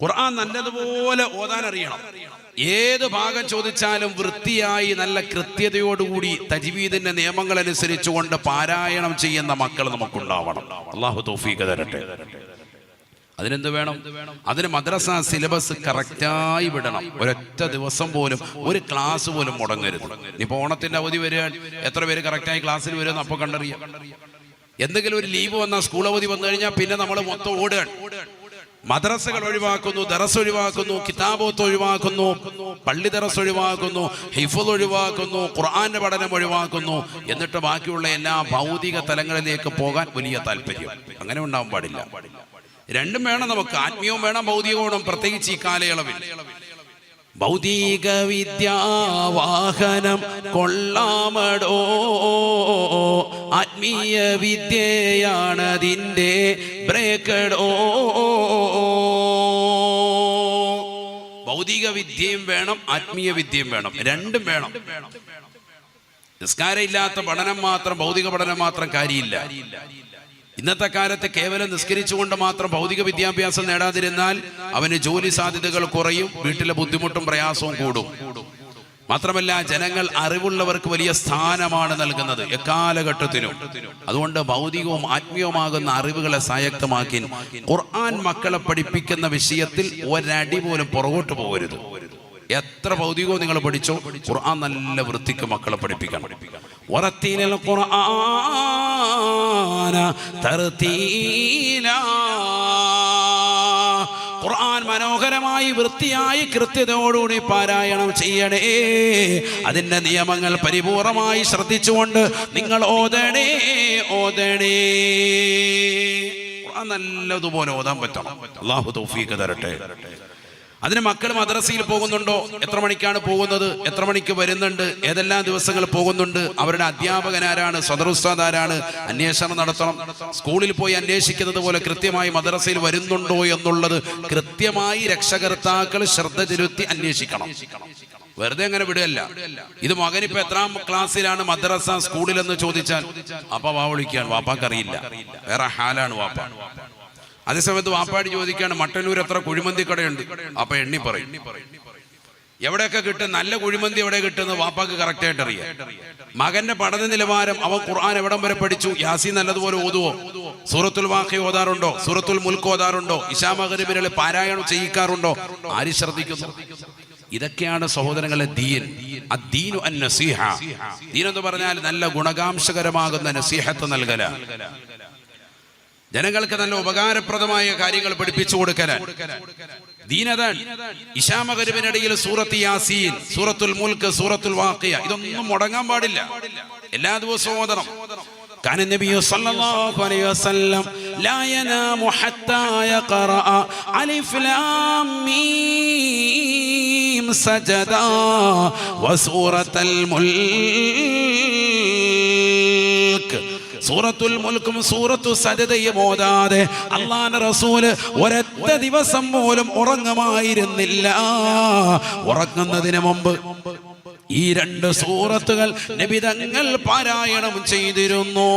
ഖുർആൻ നല്ലതുപോലെ ഓതാൻ അറിയണം. ഏത് ഭാഗം ചോദിച്ചാലും വൃത്തിയായി നല്ല കൃത്യതയോടുകൂടി തജ്വീദിന്റെ നിയമങ്ങൾ അനുസരിച്ചുകൊണ്ട് പാരായണം ചെയ്യുന്ന മക്കൾ നമുക്കുണ്ടാവണം. അള്ളാഹു തൗഫീഖ് തരട്ടെ. അതിനെന്ത് വേണം? അതിന് മദ്രസ സിലബസ് കറക്റ്റായി വിടണം. ഒരൊറ്റ ദിവസം പോലും ഒരു ക്ലാസ് പോലും മുടങ്ങരുത്. ഇനിയിപ്പോൾ ഓണത്തിന്റെ അവധി വരിക, എത്ര പേര് കറക്റ്റായി ക്ലാസ്സിൽ വരുമെന്ന് അപ്പോൾ കണ്ടറിയാം. എന്തെങ്കിലും ഒരു ലീവ് വന്നാൽ, സ്കൂൾ അവധി വന്നു കഴിഞ്ഞാൽ പിന്നെ നമ്മൾ മൊത്തം ഓടുകയാണ്. മദ്രസകൾ ഒഴിവാക്കുന്നു, ദറസ് ഒഴിവാക്കുന്നു, കിതാബോത്ത് ഒഴിവാക്കുന്നു, പള്ളി ദറസ് ഒഴിവാക്കുന്നു, ഹിഫ്ള് ഒഴിവാക്കുന്നു, ഖുർആന്റെ പഠനം ഒഴിവാക്കുന്നു. എന്നിട്ട് ബാക്കിയുള്ള എല്ലാ ഭൗതിക തലങ്ങളിലേക്ക് പോകാൻ വലിയ താല്പര്യം. അങ്ങനെ ഉണ്ടാവാൻ പാടില്ല. രണ്ടും വേണം നമുക്ക്. ആത്മീയവും വേണം, ഭൗതികവും വേണം. പ്രത്യേകിച്ച് ഈ കാലയളവിൽ ഭൗതിക വിദ്യാവാഹനം കൊള്ളാമടോ, ആത്മീയ വിദ്യയാണതിൻ്റെ ബ്രേക്കടോ. ഭൗതിക വിദ്യയും വേണം, ആത്മീയ വിദ്യയും വേണം. രണ്ടും വേണം. നിസ്കാരം ഇല്ലാത്ത പഠനം മാത്രം, ഭൗതിക പഠനം മാത്രം കാര്യമില്ല. ഇന്നത്തെ കാലത്ത് കേവലം നിസ്കരിച്ചുകൊണ്ട് മാത്രം ഭൗതിക വിദ്യാഭ്യാസം നേടാതിരുന്നാൽ അവന് ജോലി സാധ്യതകൾ കുറയും, വീട്ടിലെ ബുദ്ധിമുട്ടും പ്രയാസവും കൂടും. മാത്രമല്ല, ജനങ്ങൾ അറിവുള്ളവർക്ക് വലിയ സ്ഥാനമാണ് നൽകുന്നത് എക്കാലഘട്ടത്തിലും. അതുകൊണ്ട് ഭൗതികവും ആത്മീയവുമാകുന്ന അറിവുകളെ സ്വായത്തമാക്കി ഖുർആൻ മക്കളെ പഠിപ്പിക്കുന്ന വിഷയത്തിൽ ഒരടി പോലും പുറകോട്ട് പോകരുത്. എത്ര ഭൗതികവും നിങ്ങൾ പഠിച്ചോ, ഖുർആൻ നല്ല വൃത്തിക്ക് മക്കളെ പഠിപ്പിക്കണം. വറത്തീലൽ ഖുർആന തർതീലാ. ഖുർആൻ മനോഹരമായി വൃത്തിയായി കൃത്യതയോടുകൂടി പാരായണം ചെയ്യണേ. അതിൻ്റെ നിയമങ്ങൾ പരിപൂർണമായി ശ്രദ്ധിച്ചുകൊണ്ട് നിങ്ങൾ ഓതണേ. ഖുർആൻ നല്ലതുപോലെ ഓതാൻ പറ്റണം. അല്ലാഹു തൗഫീഖ് തരട്ടെ. അതിന് മക്കൾ മദ്രസയിൽ പോകുന്നുണ്ടോ? എത്ര മണിക്കാണ് പോകുന്നത്? എത്ര മണിക്ക് വരുന്നുണ്ട്? ഏതെല്ലാം ദിവസങ്ങൾ പോകുന്നുണ്ട്? അവരുടെ അധ്യാപകൻ ആരാണ്? സദർ ഉസ്താദ് ആരാണ്? അന്വേഷണം നടത്തണം. സ്കൂളിൽ പോയി അന്വേഷിക്കുന്നത് പോലെ കൃത്യമായി മദ്രസയിൽ വരുന്നുണ്ടോ എന്നുള്ളത് കൃത്യമായി രക്ഷകർത്താക്കൾ ശ്രദ്ധ ചെലുത്തി അന്വേഷിക്കണം. വെറുതെ അങ്ങനെ വിടുകയല്ല. ഇത് മകനിപ്പോ എത്രാം ക്ലാസ്സിലാണ് മദ്രസ സ്കൂളിലെന്ന് ചോദിച്ചാൽ അപ്പ വാ വിളിക്കുകയാണ്, വാപ്പാക്കറിയില്ല, വേറെ ഹാലാണ് വാപ്പ. അതേസമയത്ത് വാപ്പാടി ചോദിക്കുകയാണ്, മട്ടന്നൂർ എത്ര കുഴിമന്തി കടയുണ്ട്? അപ്പൊ എണ്ണി പറയും. എവിടെയൊക്കെ കിട്ടും, നല്ല കുഴിമന്തി എവിടെ കിട്ടുന്നത് വാപ്പാക്ക് കറക്റ്റായിട്ട് അറിയാം. മകന്റെ പഠന നിലവാരം, അവൻ ഖുർആൻ എവിടം വരെ പഠിച്ചു, യാസീൻ നല്ലതുപോലെ ഓതുവോ, സൂറത്തുൽ വാഖിഅ ഓതാറുണ്ടോ, സൂറത്തുൽ മുൽക്ക് ഓതാറുണ്ടോ, ഇശാ മഗ്രിബിലെ പാരായണം ചെയ്യിക്കാറുണ്ടോ? ആര് ശ്രദ്ധിക്കുന്നു? ഇതൊക്കെയാണ് സഹോദരങ്ങളെ ദീൻ. അദ്ദീനു അന്നസീഹ. ദീൻ എന്ന് പറഞ്ഞാൽ നല്ല ഗുണകാംശകരമാകുന്ന നസീഹത്ത് നൽകല, ജനങ്ങൾക്ക് നല്ല ഉപകാരപ്രദമായ കാര്യങ്ങൾ പഠിപ്പിച്ചു കൊടുക്കലാൻ ദീനതാണ്. ഇശാ മഗ്രിബിനിടയിൽ സൂറത്ത് യാസീൻ, സൂറത്തുൽ മുൽക്ക്, സൂറത്തുൽ വാഖിഅ ഇതൊന്നും മുടങ്ങാൻ പാടില്ല. എല്ലാ ദിവസവും ഓതണം. كان النبي صلى الله عليه وسلم لا ينام حتى يقرأ ألف لام ميم سجدا وسورة الملك. സൂറത്തുൽ മുൽക്കും സൂറത്തു സജദയും ഓതാതെ അല്ലാഹുവിന്റെ റസൂൽ ഒരൊറ്റ ദിവസം പോലും ഉറങ്ങുമായിരുന്നില്ല. ഉറങ്ങുന്നതിന് മുമ്പ് ഈ രണ്ട് സൂറത്തുകൾ നബി തങ്ങൾ പാരായണം ചെയ്തിരുന്നു.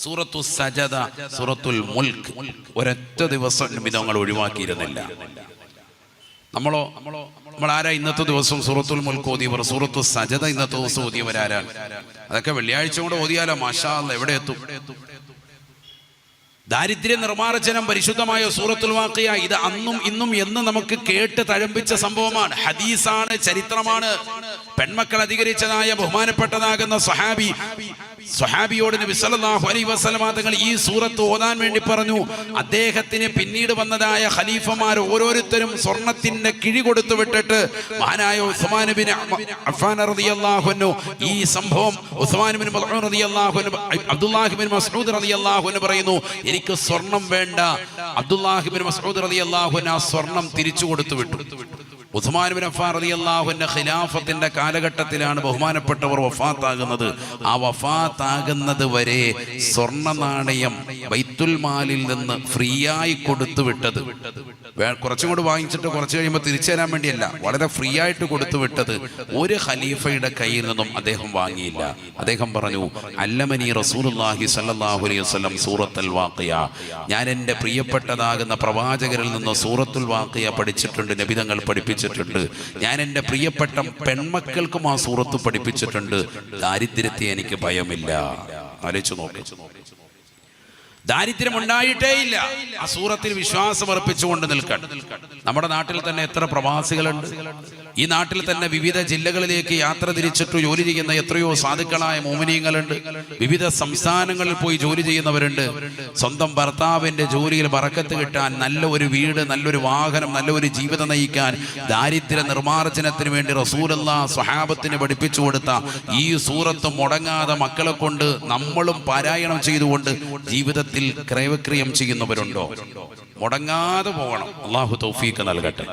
സൂറത്തു സജദ, സൂറത്തുൽ മുൽക്ക് ഒരൊറ്റ ദിവസം നബി തങ്ങൾ ഒഴിവാക്കിയിരുന്നില്ല. നമ്മളാരാ ഇന്നത്തെ ദിവസം സൂറത്തുൽ മുൽക്ക് ഓതിയവർ? സൂറത്തു സജദ ഇന്നത്തെ ദിവസം ഓതിയവരാരാണ്? അതൊക്കെ വെള്ളിയാഴ്ച കൊണ്ട് ഓതിയാലോ മാഷാ അല്ലാഹ് എവിടെ എത്തും? ദാരിദ്ര്യ നിർമ്മാർജ്ജനം, പരിശുദ്ധമായ സൂറത്തുൽ വാഖിഅ, ഇത് അന്നും ഇന്നും എന്ന് നമുക്ക് കേട്ട് തഴമ്പിച്ച സംഭവമാണ്. ഹദീസാണ്, ചരിത്രമാണ്. പെൺമക്കൾ അധികരിച്ചതായ ബഹുമാനപ്പെട്ടതാകുന്ന സ്വഹാബിയോട് നബി സല്ലല്ലാഹു അലൈഹി വസല്ലം തങ്ങൾ ഈ സൂറത്ത് ഓതാൻ വേണ്ടി പറഞ്ഞു. അദ്ദേഹത്തിന് പിന്നീട് വന്നതായ ഖലീഫമാർ ഓരോരുത്തരും സ്വർണത്തിന്റെ കിഴി കൊടുത്തു വിട്ടിട്ട് മഹാനായ ഉസ്മാൻ ബിൻ അഫ്ഫാൻ റളിയല്ലാഹു അൻഹു ഈ സംഭവം ഉസ്മാൻ ബിൻ മസ്ഊദ് റളിയല്ലാഹു അൻഹു അബ്ദുല്ലാഹി ബിൻ മസ്ഊദ് റളിയല്ലാഹു അൻഹു പറയുന്നു, എനിക്ക് സ്വർണം വേണ്ട. അബ്ദുല്ലാഹി ബിൻ മസ്ഊദ് റളിയല്ലാഹു അൻഹു ആ സ്വർണം തിരിച്ചു കൊടുത്തു വിട്ടു. ഉസ്മാൻ ഇബ്നു അഫ്ഫാൻ റളിയല്ലാഹു അൻഹു ഖിലാഫത്തിന്റെ കാലഘട്ടത്തിലാണ് ബഹുമാനപ്പെട്ടവർ വഫാത്താകുന്നത്. ആ വഫാത്താകുന്നത് വരെ സ്വർണ്ണ നാണയം ബൈത്തുൽ മാലിൽ നിന്ന് ഫ്രീ ആയി കൊടുത്തു വിട്ടത്, കുറച്ചും കൂടി വാങ്ങിച്ചിട്ട് കുറച്ച് കഴിയുമ്പോൾ തിരിച്ചു തരാൻ വേണ്ടിയല്ല, വളരെ ഫ്രീ ആയിട്ട് കൊടുത്തു വിട്ടത് ഒരു ഖലീഫയുടെ കയ്യിൽ നിന്നും അദ്ദേഹം വാങ്ങിയില്ല. അദ്ദേഹം പറഞ്ഞു, അല്ലമനി റസൂലുള്ളാഹി സ്വല്ലല്ലാഹു അലൈഹി വസല്ലം സൂറത്തുൽ വാഖിയ, ഞാൻ എൻ്റെ പ്രിയപ്പെട്ടതാകുന്ന പ്രവാചകരിൽ നിന്ന് സൂറത്തുൽ വാഖിയ പഠിച്ചിട്ടുണ്ട്, നബി തങ്ങൾ പഠിപ്പിച്ചിട്ടുണ്ട്. ഞാൻ എൻ്റെ പ്രിയപ്പെട്ട പെൺമക്കൾക്കും ആ സൂറത്ത് പഠിപ്പിച്ചിട്ടുണ്ട്. ദാരിദ്ര്യത്തെ എനിക്ക് ഭയമില്ല. ആലോചിച്ചു നോക്കി, ദാരിദ്ര്യം ഉണ്ടായിട്ടേ ഇല്ല. ആ സൂറത്തിൽ വിശ്വാസം അർപ്പിച്ചുകൊണ്ട് നിൽക്കാൻ. നമ്മുടെ നാട്ടിൽ തന്നെ എത്ര പ്രവാസികളുണ്ട്. ഈ നാട്ടിൽ തന്നെ വിവിധ ജില്ലകളിലേക്ക് യാത്ര തിരിച്ചിട്ട് ജോലി ചെയ്യുന്ന എത്രയോ സാധുക്കളായ മോമിനീങ്ങളുണ്ട്. വിവിധ സംസ്ഥാനങ്ങളിൽ പോയി ജോലി ചെയ്യുന്നവരുണ്ട്. സ്വന്തം ഭർത്താവിന്റെ ജോലിയിൽ ബറക്കത്ത് കിട്ടാൻ, നല്ല ഒരു വീട്, നല്ലൊരു വാഹനം, നല്ലൊരു ജീവിതം നയിക്കാൻ, ദാരിദ്ര്യ നിർമ്മാർജ്ജനത്തിന് വേണ്ടി റസൂലുള്ളാഹി സ്വഹാബത്തിന് പഠിപ്പിച്ചു കൊടുത്ത ഈ സൂറത്ത് മുടങ്ങാതെ മക്കളെ കൊണ്ട് നമ്മളും പാരായണം ചെയ്തുകൊണ്ട് ജീവിതത്തിൽ ക്രയവിക്രയം ചെയ്യുന്നവരുണ്ടോ? മുടങ്ങാതെ പോകണം. അല്ലാഹു തൗഫീഖ് നൽകട്ടെ.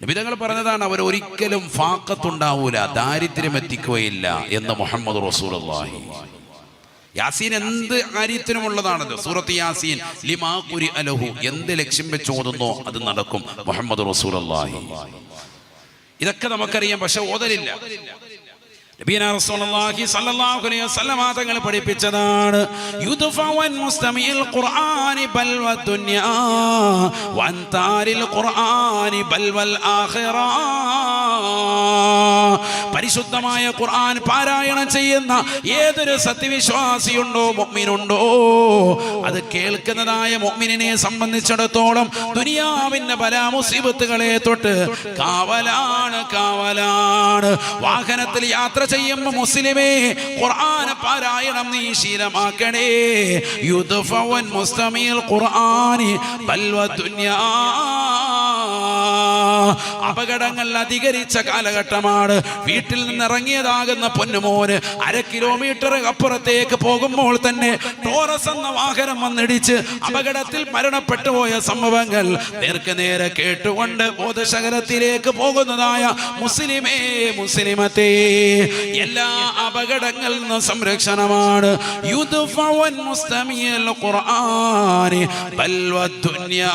നബി തങ്ങൾ പറഞ്ഞതാണ്, അവർ ഒരിക്കലും ഫാഖത്തുണ്ടാവൂല, ദാരിദ്ര്യം എത്തിക്കുകയില്ല എന്ന് മുഹമ്മദ് റസൂലുള്ളാഹി. യാസീൻ എന്ത് കാര്യത്തിനുമുള്ളതാണല്ലോ. സൂറത്ത് യാസീൻ ലിമാ ഖുരിഅ ലഹു, എന്ത് ലക്ഷ്യം വെച്ച് ഓതുന്നോ അത് നടക്കും. മുഹമ്മദ് റസൂലുള്ളാഹി. ഇതൊക്കെ നമുക്കറിയാം, പക്ഷെ ഓതലില്ല. നബിയനാ റസൂലുള്ളാഹി സ്വല്ലല്ലാഹു അലൈഹി വസല്ലം തങ്ങൾ പഠിപ്പിച്ചതാണ്, യുദ്ഫഅൻ മുസ്തമിൽ ഖുർആനി ബൽവ ദുനിയാ വൻതാരിൽ ഖുർആനി ബൽവൽ ആഖിറ. പരിശുദ്ധമായ ഖുർആൻ പാരായണം ചെയ്യുന്ന ഏതൊരു സത്യവിശ്വാസിയുണ്ടോ, മുഅ്മിനുണ്ടോ, അത് കേൾക്കുന്നതായ മുഅ്മിനിനെ സംബന്ധിച്ചിടത്തോളം ദുനിയാവിന്റെ ബലാ മുസീബത്തുകളെ തൊട്ട് കാവലാണ്, കാവലാണ്. വാഹനത്തിൽ യാത്ര ചെയ്യുമ്പോൾ മുസ്ലിമേ, ഖുർആൻ പാരായണം നീ ശീലമാക്കണേ. യുദ്ഫഅൻ മുസ്തമിൽ ഖുർആനി ബൽവ ദുനിയാ. അപകടങ്ങൾ അധികരിച്ച കാലഘട്ടമാണ്. വീട്ടിൽ നിന്ന് ഇറങ്ങിയതാകുന്ന പൊന്നുമോന് 1/2 കിലോമീറ്റർ അപ്പുറത്തേക്ക് പോകുമ്പോൾ തന്നെ ടോറസ് എന്ന വാഹനം വന്നിടിച്ച് അപകടത്തിൽ മരണപ്പെട്ടു പോയ സംഭവങ്ങൾ നേർക്ക് നേരെ കേട്ടുകൊണ്ട് ബോധശകലത്തിലേക്ക് പോകുന്നതായ മുസ്ലിമേ, മുസ്ലിമത്തേ, എല്ലാ അപകടങ്ങളിൽ നിന്നും സംരക്ഷണമാണ്. യുദ്ഫഅൻ മുസ്തമിൽ ഖുർആനി ബൽവ ദുനിയാ.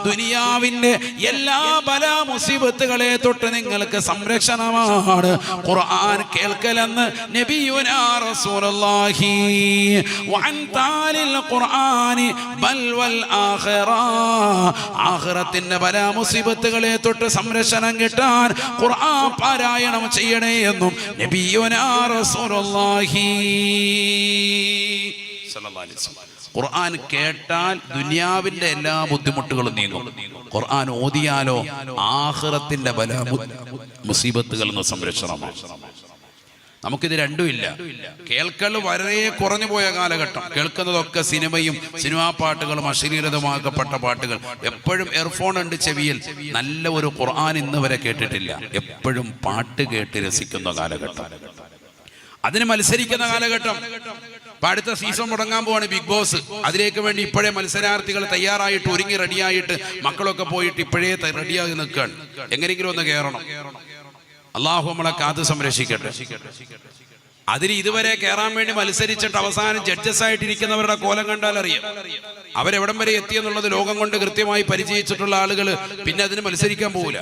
ദുനിയാവിന്റെ എല്ലാ ബലാ മുസീബത്തുകളെ തൊട്ട് നിങ്ങൾക്ക് സംരക്ഷണമാണ് ഖുർആൻ കേൾക്കലെന്ന് നബിയുനാ റസൂലുള്ളാഹി. വഅൻതാലിൽ ഖുർആനി ബൽവൽ ആഖിറ. ആഖിറത്തിന്റെ ബലാ മുസീബത്തുകളെ തൊട്ട് സംരക്ഷണം കിട്ടാൻ ഖുർആൻ പാരായണം ചെയ്യണേ എന്നും നബിയുനാ റസൂലുള്ളാഹി സ്വല്ലല്ലാഹു അലൈഹി വസല്ലം. ഖുർആൻ കേട്ടാൽ ദുനിയാവിന്റെ എല്ലാ ബുദ്ധിമുട്ടുകളും നീങ്ങും. ഖുർആൻ ഓതിയാലോ ആഖിറത്തിന്റെ ബല മുസീബത്തുകളിൽ നിന്ന് സംരക്ഷണമാണ്. നമുക്കിത് രണ്ടുമില്ല. കേൾക്കൽ വളരെ കുറഞ്ഞു പോയ കാലഘട്ടം. കേൾക്കുന്നതൊക്കെ സിനിമയും സിനിമാ പാട്ടുകളും അശ്ലീലതമാക്കപ്പെട്ട പാട്ടുകൾ. എപ്പോഴും എയർഫോൺ ഉണ്ട് ചെവിയിൽ. നല്ല ഒരു ഖുർആൻ ഇന്ന് വരെ കേട്ടിട്ടില്ല. എപ്പോഴും പാട്ട് കേട്ട് രസിക്കുന്ന കാലഘട്ടം, അതിന് മത്സരിക്കുന്ന കാലഘട്ടം. അടുത്ത സീസൺ തുടങ്ങാൻ പോവാണ് ബിഗ് ബോസ്. അതിലേക്ക് വേണ്ടി ഇപ്പോഴേ മത്സരാർത്ഥികൾ തയ്യാറായിട്ട് ഒരുങ്ങി റെഡിയായിട്ട് മക്കളൊക്കെ പോയിട്ട് ഇപ്പോഴേ റെഡിയായി നിൽക്കുകയാണ്. എങ്ങനെയെങ്കിലും ഒന്ന് കയറണം. അള്ളാഹു നമ്മളെ കാത്ത് സംരക്ഷിക്കട്ടെ. അതിന് ഇതുവരെ കയറാൻ വേണ്ടി മത്സരിച്ചിട്ട് അവസാനം ജഡ്ജസ് ആയിട്ടിരിക്കുന്നവരുടെ കോലം കണ്ടാൽ അറിയാം അവരെവിടം വരെ എത്തിയെന്നുള്ളത്. ലോകം കൊണ്ട് കൃത്യമായി പരിചയിച്ചിട്ടുള്ള ആളുകൾ പിന്നെ അതിന് മത്സരിക്കാൻ പോവില്ല.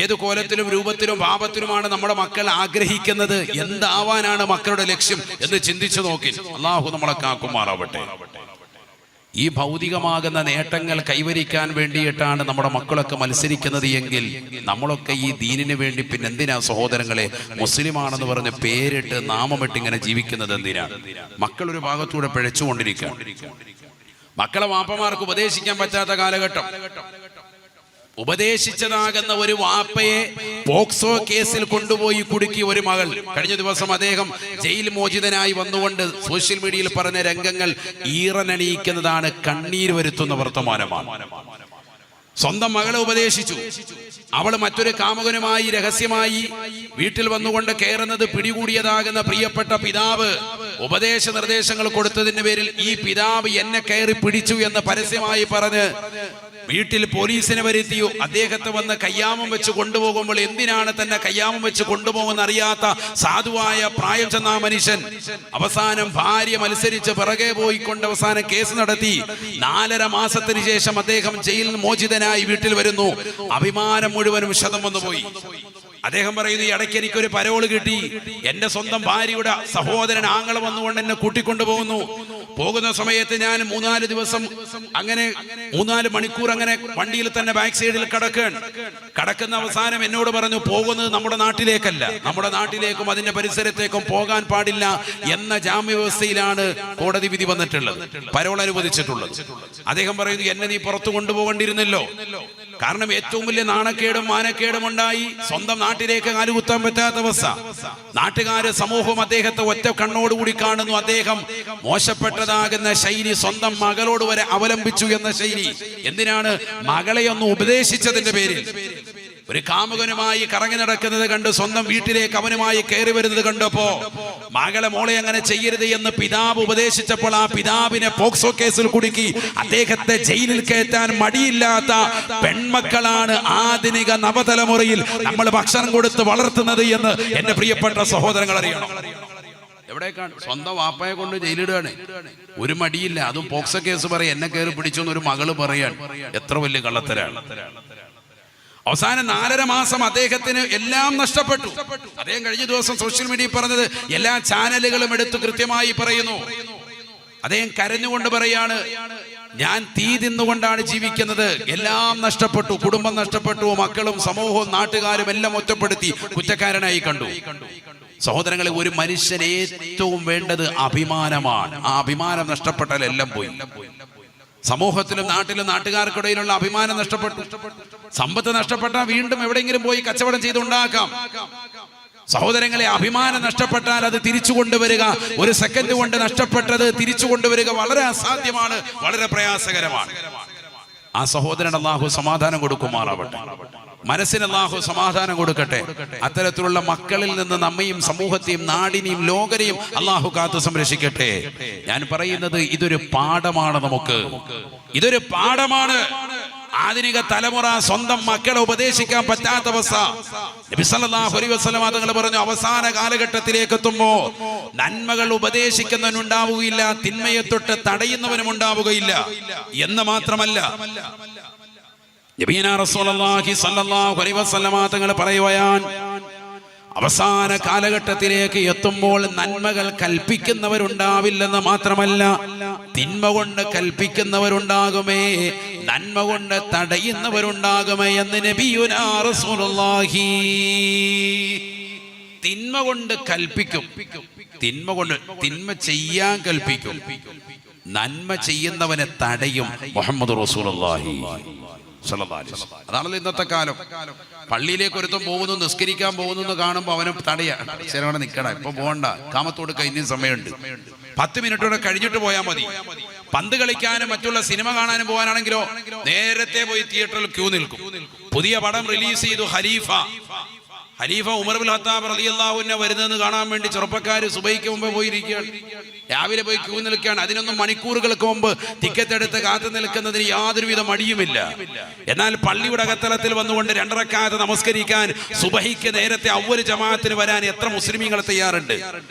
ഏത് കോലത്തിലും രൂപത്തിലും ഭാവത്തിലുമാണ് നമ്മുടെ മക്കൾ ആഗ്രഹിക്കുന്നത്, എന്താവാനാണ് മക്കളുടെ ലക്ഷ്യം എന്ന് ചിന്തിച്ചു നോക്കി. അള്ളാഹു നമ്മളെ കാക്കുമാറാവട്ടെ. ഈ ഭൗതികമാകുന്ന നേട്ടങ്ങൾ കൈവരിക്കാൻ വേണ്ടിയിട്ടാണ് നമ്മുടെ മക്കളൊക്കെ മത്സരിക്കുന്നത് എങ്കിൽ നമ്മളൊക്കെ ഈ ദീനിന് വേണ്ടി പിന്നെ എന്തിനാ സഹോദരങ്ങളെ മുസ്ലിമാണെന്ന് പറഞ്ഞ് പേരിട്ട് നാമമിട്ട് ഇങ്ങനെ ജീവിക്കുന്നത് എന്തിനാണ്? മക്കൾ ഒരു ഭാഗത്തൂടെ പിഴച്ചുകൊണ്ടിരിക്കുക. മക്കളെ വാപ്പമാർക്ക് ഉപദേശിക്കാൻ പറ്റാത്ത കാലഘട്ടം. ഉപദേശിച്ചതാകുന്ന ഒരു വാപ്പയെ പോക്സോ കേസിൽ കൊണ്ടുപോയി കുടുക്കി ഒരു മകൾ. കഴിഞ്ഞ ദിവസം അദ്ദേഹം ജയിൽ മോചിതനായി വന്നുകൊണ്ട് സോഷ്യൽ മീഡിയയിൽ പറഞ്ഞ രംഗങ്ങൾ ഈറനണിയിക്കുന്നതാണ്, കണ്ണീര് വരുത്തുന്ന വർത്തമാനമാണ്. സ്വന്തം മകളെ ഉപദേശിച്ചു. അവൾ മറ്റൊരു കാമുകനുമായി രഹസ്യമായി വീട്ടിൽ വന്നുകൊണ്ട് കയറുന്നത് പിടികൂടിയതാകുന്ന പ്രിയപ്പെട്ട പിതാവ് ഉപദേശ നിർദ്ദേശങ്ങൾ കൊടുത്തതിന്റെ പേരിൽ ഈ പിതാവ് എന്നെ കയറി പിടിച്ചു എന്ന് പരസ്യമായി പറഞ്ഞ് വീട്ടിൽ പോലീസിനെ വരുത്തിയോ. അദ്ദേഹത്തെ വന്ന് കയ്യാമം വെച്ച് കൊണ്ടുപോകുമ്പോൾ എന്തിനാണ് തന്നെ കയ്യാമം വെച്ച് കൊണ്ടുപോകുന്ന അറിയാത്ത സാധുവായ പ്രായം ചെന്ന മനുഷ്യൻ അവസാനം ഭാര്യ മത്സരിച്ച് പിറകെ പോയിക്കൊണ്ട് അവസാനം കേസ് നടത്തി 4.5 മാസത്തിന് ശേഷം അദ്ദേഹം ജയിലിൽ മോചിതനായി വീട്ടിൽ വരുന്നു. അഭിമാനം മുഴുവനും ക്ഷതം വന്നുപോയി. അദ്ദേഹം പറയുന്നു, ഈ ഇടയ്ക്ക് എനിക്കൊരു പരോള് കിട്ടി. എന്റെ സ്വന്തം ഭാര്യയുടെ സഹോദരൻ ആങ്ങള വന്നുകൊണ്ട് എന്നെ കൂട്ടിക്കൊണ്ടുപോകുന്നു. പോകുന്ന സമയത്ത് ഞാൻ 3-4 ദിവസം അങ്ങനെ 3-4 മണിക്കൂർ അങ്ങനെ വണ്ടിയിൽ തന്നെ ബാക്ക് സൈഡിൽ കടക്കുന്ന അവസാനം എന്നോട് പറഞ്ഞു, പോകുന്നത് നമ്മുടെ നാട്ടിലേക്കല്ല, നമ്മുടെ നാട്ടിലേക്കും അതിന്റെ പരിസരത്തേക്കും പോകാൻ പാടില്ല എന്ന ജാമ്യവ്യവസ്ഥയിലാണ് കോടതി വിധി വന്നിട്ടുള്ളത്, പരോൾ അനുവദിച്ചിട്ടുള്ളത്. അദ്ദേഹം പറയുന്നു, എന്നെ നീ പുറത്തു കൊണ്ടുപോകേണ്ടിയിരുന്നല്ലോ. കാരണം ഏറ്റവും വലിയ നാണക്കേടും മാനക്കേടും ഉണ്ടായി. സ്വന്തം നാട്ടിലേക്ക് കാലുകുത്താൻ പറ്റാത്ത അവസ്ഥ. നാട്ടുകാര് സമൂഹം അദ്ദേഹത്തെ ഒറ്റ കണ്ണോടുകൂടി കാണുന്നു. അദ്ദേഹം മോശപ്പെട്ടതാകുന്ന ശൈലി സ്വന്തം മകളോട് വരെ അവലംബിച്ചു എന്ന ശൈലി. എന്തിനാണ്? മകളെ ഒന്ന് ഉപദേശിച്ചതിന്റെ പേരിൽ. ഒരു കാമുകനുമായി കറങ്ങി നടക്കുന്നത് കണ്ട് സ്വന്തം വീട്ടിലേക്ക് അവനുമായി കയറി വരുന്നത് കണ്ടപ്പോ മകളെ മോളെ അങ്ങനെ ചെയ്യരുത് എന്ന് പിതാവ് ഉപദേശിച്ചപ്പോൾ ആ പിതാവിനെ പോക്സോ കേസിൽ കുടുക്കി അദ്ദേഹത്തെ ജയിലിൽ കയറ്റാൻ മടിയില്ലാത്ത പെൺമക്കളാണ് ആധുനിക നവതലമുറയിൽ നമ്മൾ ഭക്ഷണം കൊടുത്ത് വളർത്തുന്നത് എന്ന് എന്റെ പ്രിയപ്പെട്ട സഹോദരങ്ങൾ അറിയണം. എവിടേക്കാണ്? സ്വന്തം വാപ്പയെ കൊണ്ട് ജയിലിടുകയാണ്. ഒരു മടിയില്ല. അതും പോക്സോ കേസ് പറയും, എന്നെ കയറി പിടിച്ചെന്ന് ഒരു മകള് പറയാൻ. എത്ര വലിയ കള്ളത്തരാണ്. അവസാനം 4.5 മാസം അദ്ദേഹത്തിന് എല്ലാം നഷ്ടപ്പെട്ടു. അദ്ദേഹം കഴിഞ്ഞ ദിവസം സോഷ്യൽ മീഡിയയിൽ പറഞ്ഞത് എല്ലാ ചാനലുകളും എടുത്തു കൃത്യമായി പറയുന്നു. അദ്ദേഹം കരഞ്ഞുകൊണ്ട് പറയാണ്, ഞാൻ തീ തിന്നുകൊണ്ടാണ് ജീവിക്കുന്നത്, എല്ലാം നഷ്ടപ്പെട്ടു, കുടുംബം നഷ്ടപ്പെട്ടു, മക്കളും സമൂഹവും നാട്ടുകാരും എല്ലാം ഒറ്റപ്പെടുത്തി കുറ്റക്കാരനായി കണ്ടു. സഹോദരങ്ങളെ, ഒരു മനുഷ്യന് ഏറ്റവും വേണ്ടത് അഭിമാനമാണ്. ആ അഭിമാനം നഷ്ടപ്പെട്ടാൽ എല്ലാം പോയി. സമൂഹത്തിലും നാട്ടിലും നാട്ടുകാർക്കിടയിലുള്ള അഭിമാനം നഷ്ടപ്പെട്ടു. സമ്പത്ത് നഷ്ടപ്പെട്ടാൽ വീണ്ടും എവിടെയെങ്കിലും പോയി കച്ചവടം ചെയ്തുണ്ടാക്കാം. സഹോദരങ്ങളെ, അഭിമാനം നഷ്ടപ്പെട്ടാൽ അത് തിരിച്ചു കൊണ്ടുവരിക, ഒരു സെക്കൻഡ് കൊണ്ട് നഷ്ടപ്പെട്ടത് തിരിച്ചു കൊണ്ടുവരിക വളരെ അസാധ്യമാണ്, വളരെ പ്രയാസകരമാണ്. ആ സഹോദരൻ അല്ലാഹു സമാധാനം കൊടുക്കുമാറാവട്ടെ. മനസ്സിന് അല്ലാഹു സമാധാനം കൊടുക്കട്ടെ. അത്തരത്തിലുള്ള മക്കളിൽ നിന്ന് നമ്മയും സമൂഹത്തെയും നാടിനെയും ലോകരെയും അല്ലാഹു കാത്തു സംരക്ഷിക്കട്ടെ. ഞാൻ പറയുന്നത് ഇതൊരു പാഠമാണ്. നമുക്ക് ഇതൊരു പാഠമാണ്. ആധുനിക തലമുറ സ്വന്തം മക്കളെ ഉപദേശിക്കാൻ പറ്റാത്ത അവസ്ഥ. നബി സല്ലല്ലാഹു അലൈഹി വസല്ലം തങ്ങൾ പറഞ്ഞു, അവസാന കാലഘട്ടത്തിലേക്ക് എത്തുമ്പോ നന്മകൾ ഉപദേശിക്കുന്നവനുണ്ടാവുകയില്ല, തിന്മയെ തൊട്ട് തടയുന്നവനും ഉണ്ടാവുകയില്ല എന്ന് മാത്രമല്ല, നബിയനാ റസൂലുള്ളാഹി സ്വല്ലല്ലാഹു അലൈഹി വസല്ലം തങ്ങൾ പറയുകയാണ്, അവസാന കാലഘട്ടത്തിലേക്ക് എത്തുമ്പോൾ നന്മകൾ കൽപ്പിക്കുന്നവരുണ്ടാവില്ലെന്ന് മാത്രമല്ല, തിന്മ കൊണ്ട് കൽപ്പിക്കുന്നവരുണ്ടാകുമേ, നന്മ കൊണ്ട് തടയുന്നവരുണ്ടാകുമേ എന്ന് നബിയുനാ റസൂലുള്ളാഹി. തിന്മ കൊണ്ട് കൽപ്പിക്കും, തിന്മ ചെയ്യാൻ കൽപ്പിക്കും, നന്മ ചെയ്യുന്നവനെ തടയും മുഹമ്മദ് റസൂലുള്ളാഹി. അതാണല്ലോ ഇന്നത്തെ കാലം. പള്ളിയിലേക്ക് ഒരുത്തം പോകുന്നു, നിസ്കരിക്കാൻ പോകുന്നു കാണുമ്പോൾ അവനെ തടയാൻ, ശരിയാണ് നിൽക്കട, ഇപ്പൊ പോകണ്ട, കാമത്തോട് ഇനിയും സമയമുണ്ട്, 10 മിനിറ്റോടെ കഴിഞ്ഞിട്ട് പോയാൽ മതി. പന്ത് കളിക്കാനും മറ്റുള്ള സിനിമ കാണാനും പോകാനാണെങ്കിലോ നേരത്തെ പോയി തിയേറ്ററിൽ ക്യൂ നിൽക്കും. പുതിയ പടം റിലീസ് ചെയ്തു ഖലീഫ ഉമർ ഇബ്നുൽ ഖത്താബ് റളിയല്ലാഹു അൻഹു വരുന്നതെന്ന് കാണാൻ വേണ്ടി ചെറുപ്പക്കാർ സുബഹിക്ക് മുമ്പ് പോയിരിക്കുകയാണ്. രാവിലെ പോയി ക്യൂ നിൽക്കുകയാണ്. അതിനൊന്നും മണിക്കൂറുകൾക്ക് മുമ്പ് ടിക്കറ്റ് എടുത്ത് കാത്തു നിൽക്കുന്നതിന് യാതൊരുവിധ മടിയുമില്ല. എന്നാൽ പള്ളിയുടെ അകത്തളത്തിൽ വന്നുകൊണ്ട് 2 റക്അത്ത് നമസ്കരിക്കാൻ സുബഹിക്ക് നേരത്തെ അവ്വൽ ജമാഅത്തിന് വരാൻ എത്ര മുസ്ലിമീങ്ങൾ തയ്യാറുണ്ട്?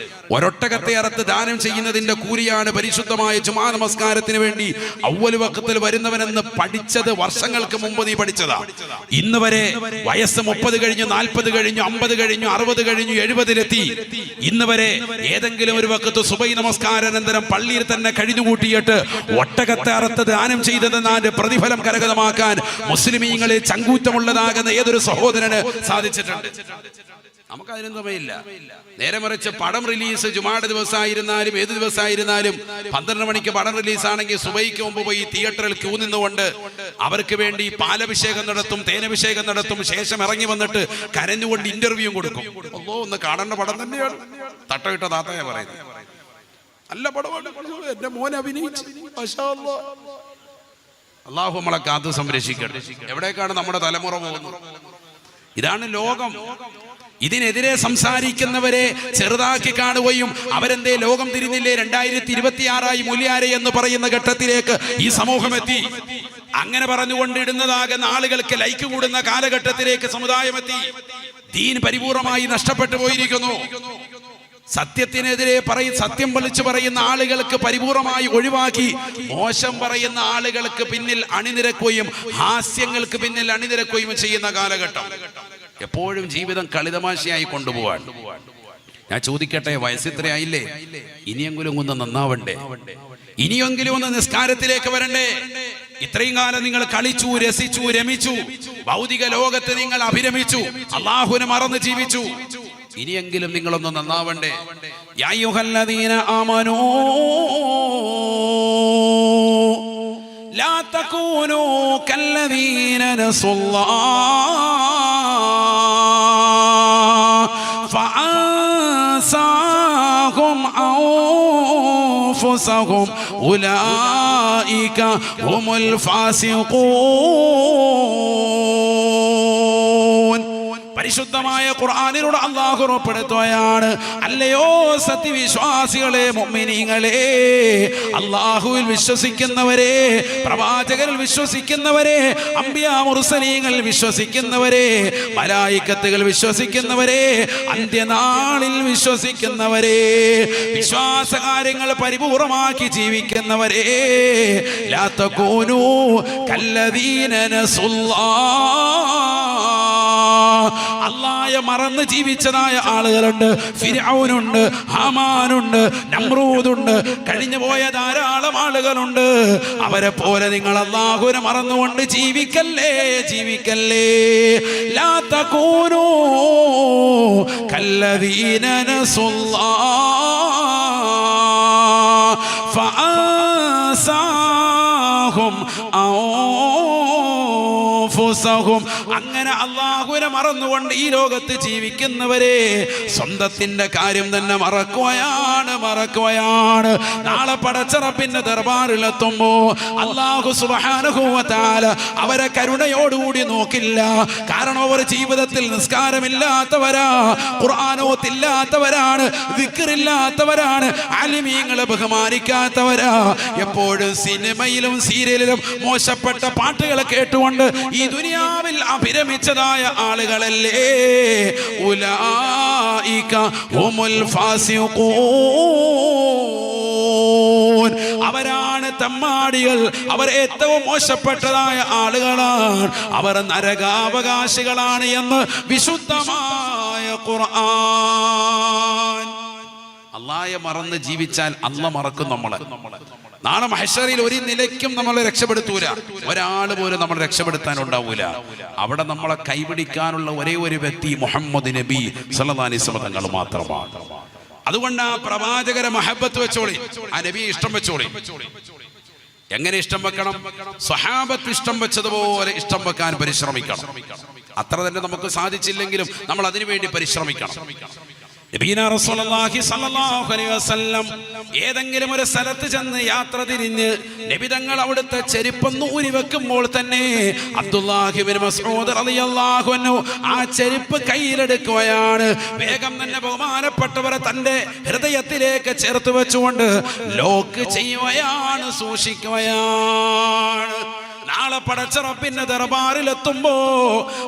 ഒരൊട്ടകത്തെ അറുത്ത് ദാനം ചെയ്യുന്നതിന്റെ കൂലിയാണ് പരിശുദ്ധമായ ജുമാ നമസ്കാരത്തിന് വേണ്ടി അവ്വൽ വഖത്തിൽ വരുന്നവനെന്ന് പഠിച്ചത് വർഷങ്ങൾക്ക് മുമ്പ് നീ പഠിച്ചതാ. ഇന്ന് വരെ വയസ്സ് 30 കഴിഞ്ഞു, 40 കഴിഞ്ഞു, 50 കഴിഞ്ഞു, 60 കഴിഞ്ഞു, 70-ലെത്തി. ഇന്ന് വരെ ഏതെങ്കിലും ഒരു വഖത്ത് സുബഹി നമസ്കാരാനന്തരം പള്ളിയിൽ തന്നെ കഴിഞ്ഞുകൂട്ടിയിട്ട് ഒട്ടകത്തെ അറുത്ത് ദാനം ചെയ്തതെന്നാന്റെ പ്രതിഫലം കരഗതമാക്കാൻ മുസ്ലിമീങ്ങളിൽ ചങ്കൂറ്റമുള്ളതാകുന്ന ഏതൊരു സഹോദരന് സാധിച്ചിട്ടുണ്ട്? നമുക്കതിനൊന്നും സമയമില്ല. നേരെ മറിച്ച് പടം റിലീസ് ജുമാടെ ദിവസമായിരുന്നാലും ഏത് ദിവസമായിരുന്നാലും 12 മണിക്ക് പടം റിലീസാണെങ്കിൽ സുബഹിക്ക് മുമ്പ് പോയി തിയേറ്ററിൽ ക്യൂ നിന്നുകൊണ്ട് അവർക്ക് വേണ്ടി പാലഭിഷേകം നടത്തും, തേനഭിഷേകം നടത്തും. ശേഷം ഇറങ്ങി വന്നിട്ട് കരഞ്ഞുകൊണ്ട് ഇന്റർവ്യൂ കൊടുക്കും. ഒന്ന് കാണേണ്ട പടം തന്നെയാണ്. തട്ടമിട്ട താത്തയാ പറയുന്നത്, നല്ല പടമാണ്, എന്റെ മോൻ അഭിനയിച്ചു. അല്ലാഹു നമ്മളെ കാത്തു സംരക്ഷിക്കട്ടെ. എവിടേക്കാണ് നമ്മുടെ തലമുറ പോകുന്നത്? ഇതാണ് ലോകം. ഇതിനെതിരെ സംസാരിക്കുന്നവരെ ചെറുതാക്കി കാണുകയും അവരെന്തേ ലോകം തിരിഞ്ഞില്ലേ 2026 മൂല്യാരെ എന്ന് പറയുന്ന ഘട്ടത്തിലേക്ക് ഈ സമൂഹം എത്തി. അങ്ങനെ പറഞ്ഞുകൊണ്ടിടുന്നതാകുന്ന ആളുകൾക്ക് ലൈക്ക് കൂടുന്ന കാലഘട്ടത്തിലേക്ക് സമുദായം എത്തി. ദീൻ പരിപൂർണമായി നഷ്ടപ്പെട്ടു പോയിരിക്കുന്നു. സത്യത്തിനെതിരെ സത്യം വിളിച്ചു പറയുന്ന ആളുകൾക്ക് പരിപൂർണമായി ഒഴിവാക്കി മോശം പറയുന്ന ആളുകൾക്ക് പിന്നിൽ അണിനിരക്കുകയും ഹാസ്യങ്ങൾക്ക് പിന്നിൽ അണിനിരക്കുകയും ചെയ്യുന്ന കാലഘട്ടം. എപ്പോഴും ജീവിതം കളിതമാശയായി കൊണ്ടുപോവാൻ. ഞാൻ ചോദിക്കട്ടെ, വയസ്സിത്രയായില്ലേ? ഇനിയെങ്കിലും ഒന്ന് നന്നാവണ്ടേ? ഇനിയെങ്കിലും ഒന്ന് നിസ്കാരത്തിലേക്ക് വരണ്ടേ? ഇത്രയും കാലം നിങ്ങൾ കളിച്ചു, രസിച്ചു, രമിച്ചു, ഭൗതിക ലോകത്ത് നിങ്ങൾ അഭിരമിച്ചു, അല്ലാഹുവിനെ മറന്ന് ജീവിച്ചു. ഇനിയെങ്കിലും നിങ്ങളൊന്ന് നന്നാവണ്ടേ? യാ അയ്യുഹല്ലദീന ആമനൂ ലാ തകൂനൂ കല്ലദീന നസുല്ലാഹ് ഫഅൻസാഹും അൻഫുസഹും ഉലൈക ഹുമുൽ ഫാസിഖൂൻ. പരിശുദ്ധമായ ഖുർആനിലൂടെ അല്ലാഹു ഉറപ്പെടുത്തുകയാണ്, അല്ലയോ സത്യവിശ്വാസികളെ, മുഅ്മിനീങ്ങളെ, അല്ലാഹുവിൽ വിശ്വസിക്കുന്നവരെ, പ്രവാചകരിൽ വിശ്വസിക്കുന്നവരെ, അംബിയാ മുർസലീങ്ങളിൽ വിശ്വസിക്കുന്നവരെ, മലായിക്കത്തുകൾ വിശ്വസിക്കുന്നവരെ, അന്ത്യനാളിൽ വിശ്വസിക്കുന്നവരെ, വിശ്വാസകാര്യങ്ങൾ പരിപൂർണമാക്കി ജീവിക്കുന്നവരെ, ലാ തകൂനൂ കല്ലദീന നസുല്ലാഹ്. അല്ലാഹയെ മറന്ന് ജീവിച്ചതായ ആളുകളുണ്ട്. ഫിർഔനുണ്ട്, ഹാമാനുണ്ട്, നമ്രൂദുണ്ട്, കഴിഞ്ഞു പോയ ധാരാളം ആളുകളുണ്ട്. അവരെ പോലെ നിങ്ങൾ അല്ലാഹുവിനെ മറന്നുകൊണ്ട് ജീവിക്കല്ലേ, ജീവിക്കല്ലേ. ലാ തകൂനൂ കല്ലദീന നസുല്ലാഹ് ഫഅൻസാഹും അൻഫുസഹും. അങ്ങനെ അല്ലാഹുവിനെ മറന്നുകൊണ്ട് ഈ ലോകത്ത് ജീവിക്കുന്നവരെ സ്വന്തത്തിന്റെ കാര്യം തന്നെ മറക്കുകയാണ്. നാളെ പടച്ച റബ്ബിന്റെ ദർബാറിലെത്തുമ്പോ അല്ലാഹു സുബ്ഹാനഹു വ തആല അവരെ കരുണയോടുകൂടി നോക്കില്ല. കാരണം അവർ ജീവിതത്തിൽ നിസ്കാരമില്ലാത്തവരാ, ഖുർആനോത്തില്ലാത്തവരാണ്, ദിക്റില്ലാത്തവരാണ്, ആലിമീങ്ങളെ ബഹുമാനിക്കാത്തവരാ, എപ്പോഴും സിനിമയിലും സീരിയലിലും മോശപ്പെട്ട പാട്ടുകൾ കേട്ടുകൊണ്ട് ഈ ദുനിയാവിൽ അഭിരമിച്ചതായ ആളുകളല്ലേ. ഉലൈക ഹുമുൽ ഫാസിഖൂൻ. അവരാണ് തെമ്മാടികൾ, അവർ ഏറ്റവും മോശപ്പെട്ടതായ ആളുകളാണ്, അവർ നരകാവകാശികളാണ് എന്ന് വിശുദ്ധമായ ഖുർആൻ. അല്ലാഹയെ മറന്ന് ജീവിച്ചാൽ അല്ലാഹ് മറക്കും നമ്മളെ. നാളെ മഹ്ശറിൽ ഒരു നിലയ്ക്കും നമ്മളെ രക്ഷപ്പെടുത്തൂല, ഒരാൾ പോലും നമ്മളെ രക്ഷപ്പെടുത്താൻ ഉണ്ടാവൂല. അവിടെ നമ്മളെ കൈപിടിക്കാനുള്ള ഒരേ ഒരു വ്യക്തി മുഹമ്മദ് നബി സല്ലല്ലാഹു അലൈഹി വസല്ലം തങ്ങൾ മാത്രമാണ്. അതുകൊണ്ട് ആ പ്രവാചകരെ മഹബത്ത് വെച്ചോളി, ആ നബിയെ ഇഷ്ടം വെച്ചോളി. എങ്ങനെ ഇഷ്ടം വെക്കണം? സ്വഹാബത്ത് ഇഷ്ടം വെച്ചതുപോലെ ഇഷ്ടം വെക്കാൻ പരിശ്രമിക്കണം. അത്ര തന്നെ നമുക്ക് സാധിച്ചില്ലെങ്കിലും നമ്മൾ അതിനുവേണ്ടി പരിശ്രമിക്കണം. ഏതെങ്കിലും ഒരു സ്ഥലത്ത് ചെന്ന് യാത്ര തിരിഞ്ഞ് നബി തങ്ങൾ അവിടുത്തെ ചെരുപ്പൊന്ന് ഊരി വെക്കുമ്പോൾ തന്നെ അബ്ദുല്ലാഹി ഇബ്നു മസ്ഊദ് റളിയല്ലാഹു അൻഹു ആ ചെരുപ്പ് കയ്യിലെടുക്കുകയാണ്. വേഗം തന്നെ ബഹുമാനപ്പെട്ടവരെ തന്റെ ഹൃദയത്തിലേക്ക് ചേർത്ത് വെച്ചുകൊണ്ട് ലോക്ക് ചെയ്യുകയാണ്, സൂക്ഷിക്കുകയാണ്. നാളെ പടച്ച റബ്ബിന്റെ ദർബാറിലെത്തുമ്പോ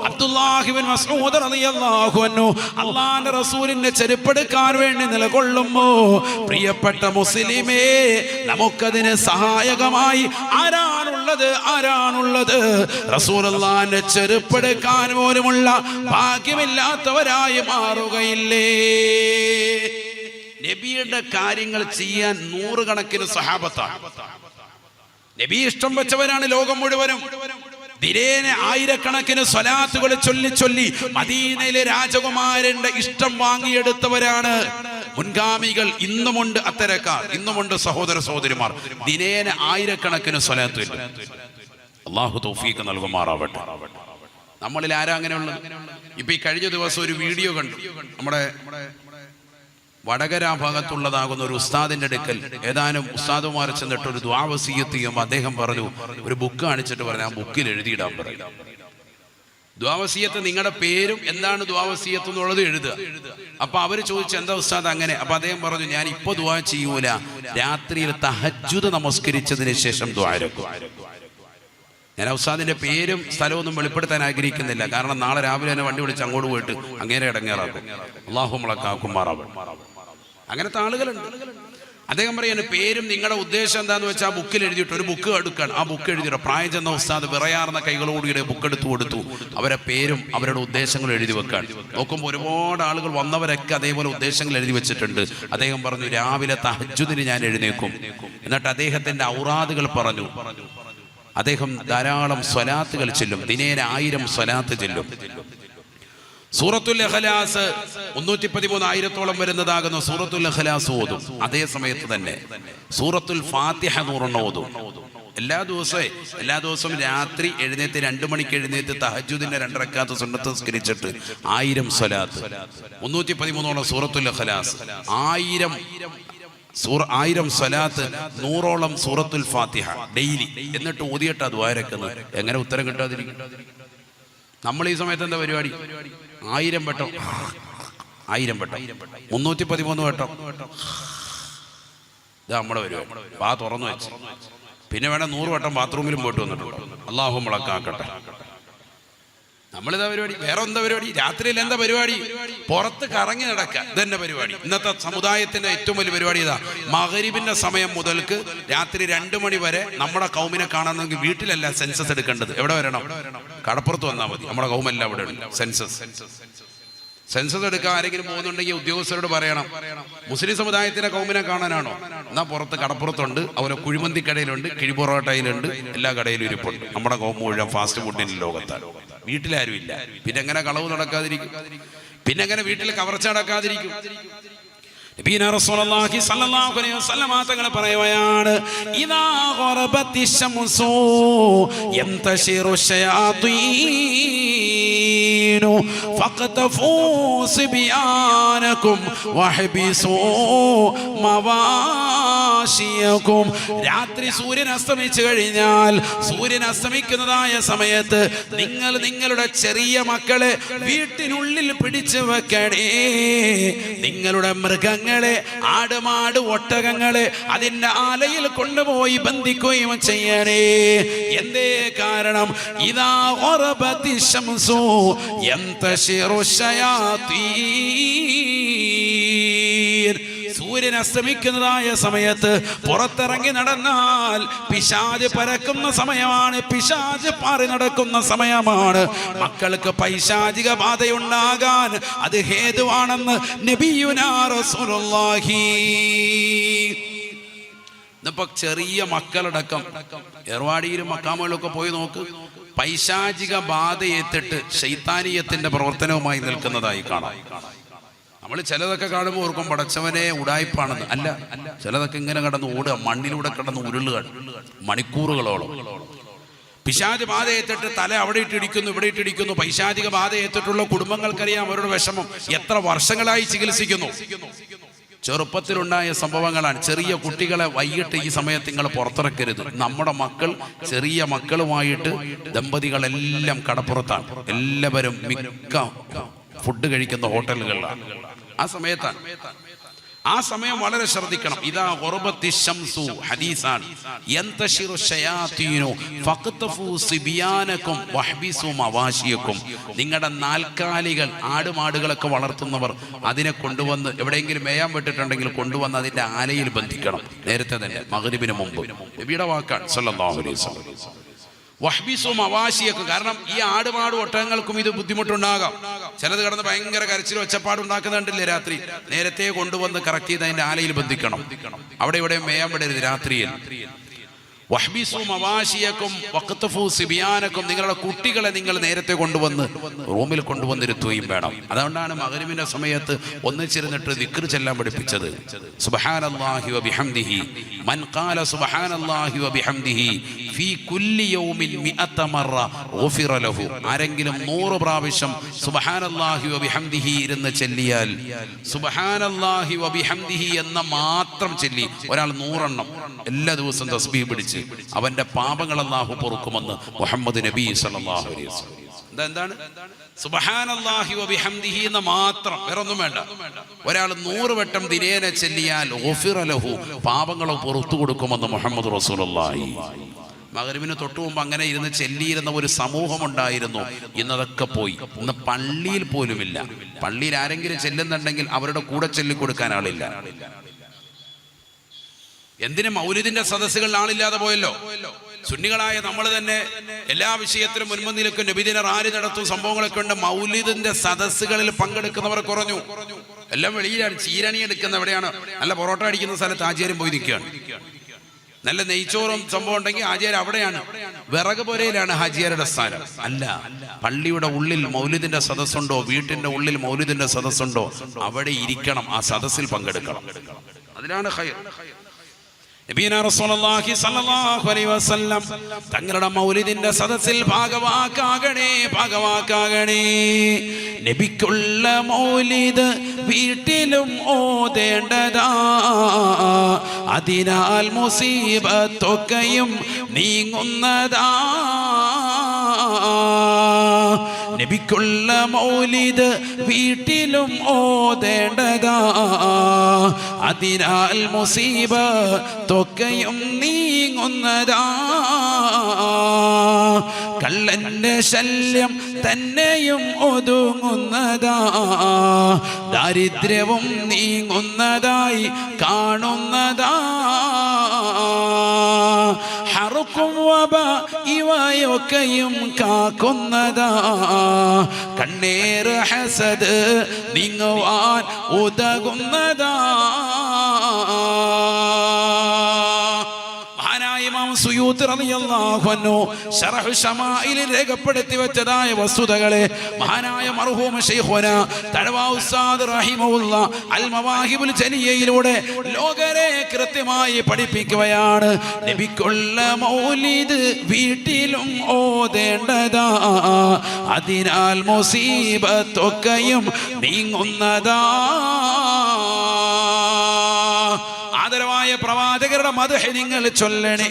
അബ്ദുല്ലാഹി ഇബ്നു മസ്ഊദ് റളിയല്ലാഹു അൻഹു അല്ലാഹുവിന്റെ റസൂലിന്റെ ചെരുപ്പെടുക്കാൻ വേണ്ടി നിലകൊള്ളുമ്പോ, പ്രിയപ്പെട്ട മുസ്ലിമേ, നമുക്കതിന് സഹായകമായി ആരാണുള്ളത്? റസൂലുള്ളാഹിന്റെ ചെരുപ്പെടുക്കാൻ പോലുമുള്ള ഭാഗ്യമില്ലാത്തവരായി മാറുകയില്ലേ? നബിയുടെ കാര്യങ്ങൾ ചെയ്യാൻ നൂറുകണക്കിന് സഹാബത്താണ്. നബി ഇഷ്ടം വെച്ചവരാണ് ലോകം മുഴുവനും. ദിനേന ആയിരക്കണക്കിന് സ്വലാത്തുകൾ ചൊല്ലി മദീനയിലെ രാജകുമാരന്റെ ഇഷ്ടം വാങ്ങിയെടുത്തവരാണ് മുൻഗാമികൾ. ഇന്നുമുണ്ട് അത്തരക്കാർ, ഇന്നുമുണ്ട് സഹോദര സഹോദരിമാർ. ദിനേന ആയിരക്കണക്കിന് സ്വലാത്ത്. അല്ലാഹു തൗഫീഖ് നൽകുമാറാവട്ടെ. നമ്മളിൽ ആരാ അങ്ങനെയുള്ളത്? ഇപ്പൊ ഈ കഴിഞ്ഞ ദിവസം ഒരു വീഡിയോ കണ്ടു. നമ്മുടെ വടകര ഭാഗത്തുള്ളതാകുന്ന ഒരു ഉസ്താദിന്റെ അടുക്കൽ ഏതാനും ഉസ്താദുമാർ ചെന്നിട്ട് ഒരു ദുആ വസിയത്ത് ചെയ്യുമ്പോൾ അദ്ദേഹം പറഞ്ഞു, ഒരു ബുക്ക് കാണിച്ചിട്ട് പറഞ്ഞു, ആ ബുക്കിൽ എഴുതിയിടാൻ പറയും. ദുആവസിയത്ത് നിങ്ങളുടെ പേരും എന്താണ് ദുആവസിയത്ത് എന്നുള്ളത് എഴുതുക. അപ്പൊ അവര് ചോദിച്ചു എന്താ ഉസ്താദ് അങ്ങനെ? അപ്പൊ അദ്ദേഹം പറഞ്ഞു ഞാൻ ഇപ്പൊ ദുആ ചെയ്യൂല, രാത്രിയിൽ തഹജ്ജുദ് നമസ്കരിച്ചതിന് ശേഷം ദുആ ഇറക്കും. ഞാൻ ഉസ്താദിന്റെ പേരും സ്ഥലമൊന്നും വെളിപ്പെടുത്താൻ ആഗ്രഹിക്കുന്നില്ല, കാരണം നാളെ രാവിലെ തന്നെ വണ്ടി വിളിച്ച് അങ്ങോട്ട് പോയിട്ട് അങ്ങേരെ ഇടങ്ങേറാക്കും. അല്ലാഹു നമ്മളെ കാക്കുമാറാവട്ടെ. അങ്ങനത്തെ ആളുകളുണ്ട്. അദ്ദേഹം പറയാണ് പേരും നിങ്ങളുടെ ഉദ്ദേശം എന്താന്ന് വെച്ചാൽ ആ ബുക്കിൽ എഴുതിയിട്ട് ഒരു ബുക്ക് എടുക്കാൻ, ആ ബുക്ക് എഴുതിയിട്ട് പ്രായം ചെന്ന ഉസ്താദ് വിറയാർന്ന കൈകളോടുകൂടി ബുക്ക് എടുത്തു കൊടുത്തു. അവരെ പേരും അവരുടെ ഉദ്ദേശങ്ങളും എഴുതി വെക്കാൻ നോക്കുമ്പോൾ ഒരുപാട് ആളുകൾ വന്നവരൊക്കെ അതേപോലെ ഉദ്ദേശങ്ങൾ എഴുതി വെച്ചിട്ടുണ്ട്. അദ്ദേഹം പറഞ്ഞു രാവിലെ തഹജ്ജുദിന് ഞാൻ എഴുന്നേക്കും. എന്നിട്ട് അദ്ദേഹത്തിന്റെ ഔറാദുകൾ പറഞ്ഞു. അദ്ദേഹം ധാരാളം സ്വലാത്തുകൾ ചെല്ലും, ദിനേന 1000 സ്വലാത്ത് ചെല്ലും. സൂറത്തുൽ ഇഖ്ലാസ് 313 വരുന്നതാകുന്ന സൂറത്തുൽ ഇഖ്ലാസ് ഓതും. അതേ സമയത്ത് തന്നെ സൂറത്തുൽ ഫാത്തിഹ 100 ഓതും. എല്ലാ ദിവസവും രാത്രി എഴുന്നേറ്റ് 2 മണിക്ക് എഴുന്നേറ്റ് തഹജ്ജുദിന്റെ 2 റക്അത്ത് സുന്നത്ത് നിസ്കരിച്ചിട്ട് 1000 സ്വലാത്ത്. 313 സൂറത്തുൽ ഇഖ്ലാസ്, 1000 സ്വലാത്ത്, 100 സൂറത്തുൽ ഫാത്തിഹ ഡെയിലി. എന്നിട്ട് ഓതിയിട്ട് ദുആ ഇറക്കുന്നത്. എങ്ങനെ ഉത്തരം കിട്ടാതിരിക്കും? നമ്മൾ ഈ സമയത്ത് എന്താ പരിപാടി? 1000 വട്ടം, 313 വട്ടം. ഇതാ നമ്മുടെ പരിപാടി. പാ തുറന്നു വെച്ച് പിന്നെ വേണം 100 വട്ടം ബാത്റൂമിലും പോയിട്ട് വന്നിട്ടുണ്ടോ? അല്ലാഹു മുളക്കാക്കട്ടെ. നമ്മളിതാ പരിപാടി. വേറെ എന്താ പരിപാടി? രാത്രിയിൽ എന്താ പരിപാടി? പുറത്ത് കറങ്ങി നടക്കുക. ഇതെന്നെ പരിപാടി. ഇന്നത്തെ സമുദായത്തിന്റെ ഏറ്റവും വലിയ പരിപാടി ഇതാ. മഗ്‌രിബിന്റെ സമയം മുതൽക്ക് രാത്രി 2 മണി വരെ നമ്മുടെ കൗമിനെ കാണണമെങ്കിൽ വീട്ടിലല്ല സെൻസസ് എടുക്കേണ്ടത്. എവിടെ വരണം? കടപ്പുറത്ത് വന്നാൽ മതി. നമ്മുടെ കൗമെല്ലാം ഇവിടെ ഉണ്ട്. സെൻസസ് എടുക്കാൻ ആരെങ്കിലും പോകുന്നുണ്ടെങ്കിൽ ഉദ്യോഗസ്ഥരോട് പറയണം, മുസ്ലിം സമുദായത്തിന്റെ കൗമിനെ കാണാനാണോ? എന്നാ പുറത്ത് കടപ്പുറത്തുണ്ട്, അതുപോലെ കുഴിമന്തി കടയിലുണ്ട്, കിഴിപൊറോട്ടയിലുണ്ട്, എല്ലാ കടയിലും ഇരിപ്പുണ്ട്. നമ്മുടെ കൗമ മുഴുവൻ ഫാസ്റ്റ് ഫുഡിന്റെ ലോകത്താണ്. വീട്ടിലാരും ഇല്ല. പിന്നെ എങ്ങനെ കളവ് നടക്കാതിരിക്കും? പിന്നെ എങ്ങനെ വീട്ടിൽ കവർച്ച നടക്കാതിരിക്കും? നബിന റസൂലുള്ളാഹി സ്വല്ലല്ലാഹു അലൈഹി വസല്ലം തങ്ങൾ പറയുകയാണ്, ഇദാ ഖറബത്തിശ് ശംസു യന്തശിറു ശയാതീനു ഫഖതഫൂ സിബിയാനകും വഹബിസൂ മവാശിയകും. രാത്രി സൂര്യൻ അസ്തമിച്ചു കഴിഞ്ഞാൽ, സൂര്യൻ അസ്തമിക്കുന്നതായ സമയത്ത് നിങ്ങൾ നിങ്ങളുടെ ചെറിയ മക്കളെ വീട്ടിനുള്ളിൽ പിടിച്ചു വെക്കണേ. നിങ്ങളുടെ മൃഗങ്ങളെ, ആടുമാട് ഒട്ടകങ്ങളെ അതിന്റെ ആലയിൽ കൊണ്ടുപോയി ബന്ധിക്കുകയും ചെയ്യണേ. എന്തേ കാരണം? ഇദാ ഖറബത്തിശ് ശംസു യന്തശിറു ശയാതീൻ. സൂര്യൻ അസ്തമിക്കുന്നതായ സമയത്ത് പുറത്തിറങ്ങി നടന്നാൽ പിശാച് പരക്കുന്ന സമയമാണ്, പിശാച് പാറി നടക്കുന്ന സമയമാണ്. മക്കൾക്ക് പൈശാചിക ബാധയുണ്ടാകാൻ അത് ഹേതുവാണെന്ന് നബിയുനാ റസൂലുള്ളാഹി. ഇന്നിപ്പോ ചെറിയ മക്കളടക്കം ഏർവാടിയിലും മക്കാമുകളിലൊക്കെ പോയി നോക്ക്, പൈശാചിക ബാധയേറ്റിട്ട് ശൈത്താനീയത്തിന്റെ പ്രവർത്തനവുമായി നിൽക്കുന്നതായി കാണാം. നമ്മൾ ചിലതൊക്കെ കാണുമ്പോൾ ഓർക്കും പടച്ചവനെ ഉടായ്പാണെന്ന്. അല്ല, ചിലതൊക്കെ ഇങ്ങനെ കടന്ന് ഓടുക, മണ്ണിലൂടെ കടന്ന് ഉരുളുക മണിക്കൂറുകളോളം. പിശാച് ബാധയേറ്റിട്ട് തല അവിടെ ഇട്ടിടിക്കുന്നു, ഇവിടെ ഇട്ടിടിക്കുന്നു. പൈശാചിക ബാധയേറ്റിട്ടുള്ള കുടുംബങ്ങൾക്കറിയാം അവരുടെ വിഷമം. എത്ര വർഷങ്ങളായി ചികിത്സിക്കുന്നു. ചെറുപ്പത്തിലുണ്ടായ സംഭവങ്ങളാണ്. ചെറിയ കുട്ടികളെ വൈകിട്ട് ഈ സമയത്ത് നിങ്ങൾ പുറത്തിറക്കരുത്. നമ്മുടെ മക്കൾ, ചെറിയ മക്കളുമായിട്ട് ദമ്പതികളെല്ലാം കടപ്പുറത്താണ്. എല്ലാവരും മിക്ക ഫുഡ് കഴിക്കുന്ന ഹോട്ടലുകളിലാണ്. ആ സമയം വളരെ ശ്രദ്ധിക്കണം. ഇദാ ഖറബത്തിശ് ശംസു ഹദീസാണ്, യന്തശിറു ശയാതീനു ഫഖതഫു സിബിയാനകും വഹ്ബിസു മവാശിയകും. നിങ്ങളുടെ നാൽക്കാലികൾ, ആടുമാടുകളൊക്കെ വളർത്തുന്നവർ അതിനെ കൊണ്ടുവന്ന് എവിടെയെങ്കിലും മേയാൻ വിട്ടിട്ടുണ്ടെങ്കിൽ കൊണ്ടുവന്ന് അതിന്റെ ആലയിൽ ബന്ധിക്കണം. നേരത്തെ തന്നെ മഗ്‌രിബിന് മുമ്പ്. നബിയുടെ വാക്കാണ് സല്ലല്ലാഹു അലൈഹി വസല്ലം. വഹ്ബിസും അവാശിയക്കും. കാരണം ഈ ആടുമാടും ഒട്ടകങ്ങൾക്കും ഇത് ബുദ്ധിമുട്ടുണ്ടാകാം. ചിലത് കിടന്ന് ഭയങ്കര കരച്ചിലും ഒച്ചപ്പാടുണ്ടാക്കുന്നുണ്ടല്ലേ രാത്രി. നേരത്തെ കൊണ്ടുവന്ന് കറക്റ്റ് ചെയ്ത് അതിന്റെ ആലയിൽ ബന്ധിക്കണം. അവിടെ ഇവിടെ മേയാൻ വിടരുത് രാത്രിയിൽ. വഹ്ബിസു മവാശിയക്കും വഖതഫു സിബിയാനക്കും. നിങ്ങളുടെ കുട്ടികളെ നിങ്ങൾ നേരത്തെ കൊണ്ടുവന്ന് റൂമിൽ കൊണ്ടുവന്നിരുത്തുകയും വേണം. അതുകൊണ്ടാണ് മഗ്‌രിബിന്റെ സമയത്ത് ഒന്നിച്ചിരുന്നിട്ട് ദിക്ർ ചെല്ലാൻ പഠിപ്പിച്ചത്. സുബ്ഹാനല്ലാഹി വബിഹംദിഹി മൻ ഖാല സുബ്ഹാനല്ലാഹി വബിഹംദിഹി ഫീ കുല്ലി യൗമിൻ 100 മറ ഗുഫിറ ലഹു. ആരെങ്കിലും 100 പ്രാവശ്യം സുബ്ഹാനല്ലാഹി വബിഹംദിഹി ഇരുന്ന് ചെല്ലിയാൽ, സുബ്ഹാനല്ലാഹി വബിഹംദിഹി എന്ന മാത്രം ചെല്ലി ഒരാൾ 100 എണ്ണം എല്ലാ ദിവസവും തസ്ബീഹ് പിടിച്ച് അവന്റെ പാപങ്ങൾ അല്ലാഹു പൊറുക്കുമെന്ന് മുഹമ്മദ് നബി സല്ലല്ലാഹു അലൈഹി വസല്ലം. എന്താണ് സുബ്ഹാനല്ലാഹി വബിഹംദിഹി എന്ന് മാത്രം, വേറെ ഒന്നും വേണ്ട. ഒരാൾ 100 വട്ടം ദിനേന ചൊല്ലിയാൽ ഗുഫിറ ലഹു, പാപങ്ങൾ പുറത്തു കൊടുക്കുമെന്ന് മുഹമ്മദ് റസൂലുള്ളാഹി. മഗ്‌രിബിന് തൊട്ടു മുമ്പ് അങ്ങനെ ഇരുന്ന് ചെല്ലിയിരുന്ന ഒരു സമൂഹം ഉണ്ടായിരുന്നു. ഇന്നതൊക്കെ പോയി. ഇന്ന് പള്ളിയിൽ പോലുമില്ല. പള്ളിയിൽ ആരെങ്കിലും ചെല്ലുന്നുണ്ടെങ്കിൽ അവരുടെ കൂടെ ചൊല്ലിക്കൊടുക്കാൻ ആളില്ല. എന്തിന് മൗലിദിന്റെ സദസ്സുകളിൽ ആളില്ലാതെ പോയല്ലോ. സുന്നികളായ നമ്മൾ തന്നെ എല്ലാ വിഷയത്തിലും മുൻപന്തിയിലൊക്കെ നബിദിന റാലി നടത്തും, സംഭവങ്ങളൊക്കെ ഉണ്ട്. മൗലിദിന്റെ സദസ്സുകളിൽ പങ്കെടുക്കുന്നവർ കുറഞ്ഞു. എല്ലാം വെളിയിലാണ്. ചീരണി എടുക്കുന്ന എവിടെയാണ്? നല്ല പൊറോട്ട അടിക്കുന്ന സ്ഥലത്ത് ആചാര്യം പോയി നിൽക്കുകയാണ്. നല്ല നെയ്ച്ചോറും സംഭവം ഉണ്ടെങ്കിൽ ആചാര്യ അവിടെയാണ്. വിറക് പുരയിലാണ് ഹാജിയാരുടെ സ്ഥാനം. അല്ല, പള്ളിയുടെ ഉള്ളിൽ മൗലിദിന്റെ സദസ്സുണ്ടോ, വീട്ടിന്റെ ഉള്ളിൽ മൗലിദിന്റെ സദസ്സുണ്ടോ, അവിടെ ഇരിക്കണം, ആ സദസ്സിൽ പങ്കെടുക്കണം. അതിലാണ് ഖൈർ. നബിയനാ റസൂലുള്ളാഹി സ്വല്ലല്ലാഹു അലൈഹി വസല്ലം തങ്ങളുടെ മൗലിദിന്റെ സദസ്സിൽ ഭാഗവാക്കാകണേ. നബിക്കുള്ള മൗലിദ് വീട്ടിലും ഓതേണ്ടതാ, അതിനാൽ മുസീബത്തൊക്കെയും നീങ്ങുന്നതാ. നബിക്കുള്ള മൗലിദ് വീട്ടിലും ഓതേണ്ടതാ, അതിനാൽ മുസീബത്തൊക്കെയും നീങ്ങുന്നതാ. കള്ളന്റെ ശല്യം തന്നെയും ഒതുങ്ങുന്നതാ, ദാരിദ്ര്യവും നീങ്ങുന്നതായി കാണുന്നതാ. ഹറുക്കും വബ ഇവയൊക്കെയും കാക്കുന്നതാ, കണ്ണേർ ഹസദ് നീങ്ങുവാൻ ഉതകുന്നതാ. സുയൂത്ത് റളിയല്ലാഹു അൻഹു ശറഹ് ശമാഇലിൽ രേഖപ്പെടുത്തി വെച്ചതായ വസ്തുതകളെ മഹാനായ മർഹൂം ശൈഖുന തഅവ ഉസ്താദ് റഹിമഹുല്ലാഹ് അൽ മവാഹിബുൽ ജലിയയിലൂടെ ലോകരെ കൃത്യമായി പഠിപ്പിക്കുകയാണ്. നബിക്കുള്ള മൗലിദ് വീട്ടിലും ഓതേണ്ടതാ, അതിനാൽ മുസീബത്തൊക്കെയും നീങ്ങുന്നതാ. ആദരവായ പ്രവാചകരുടെ മദ്ഹ് നിങ്ങൾ ചൊല്ലണേ.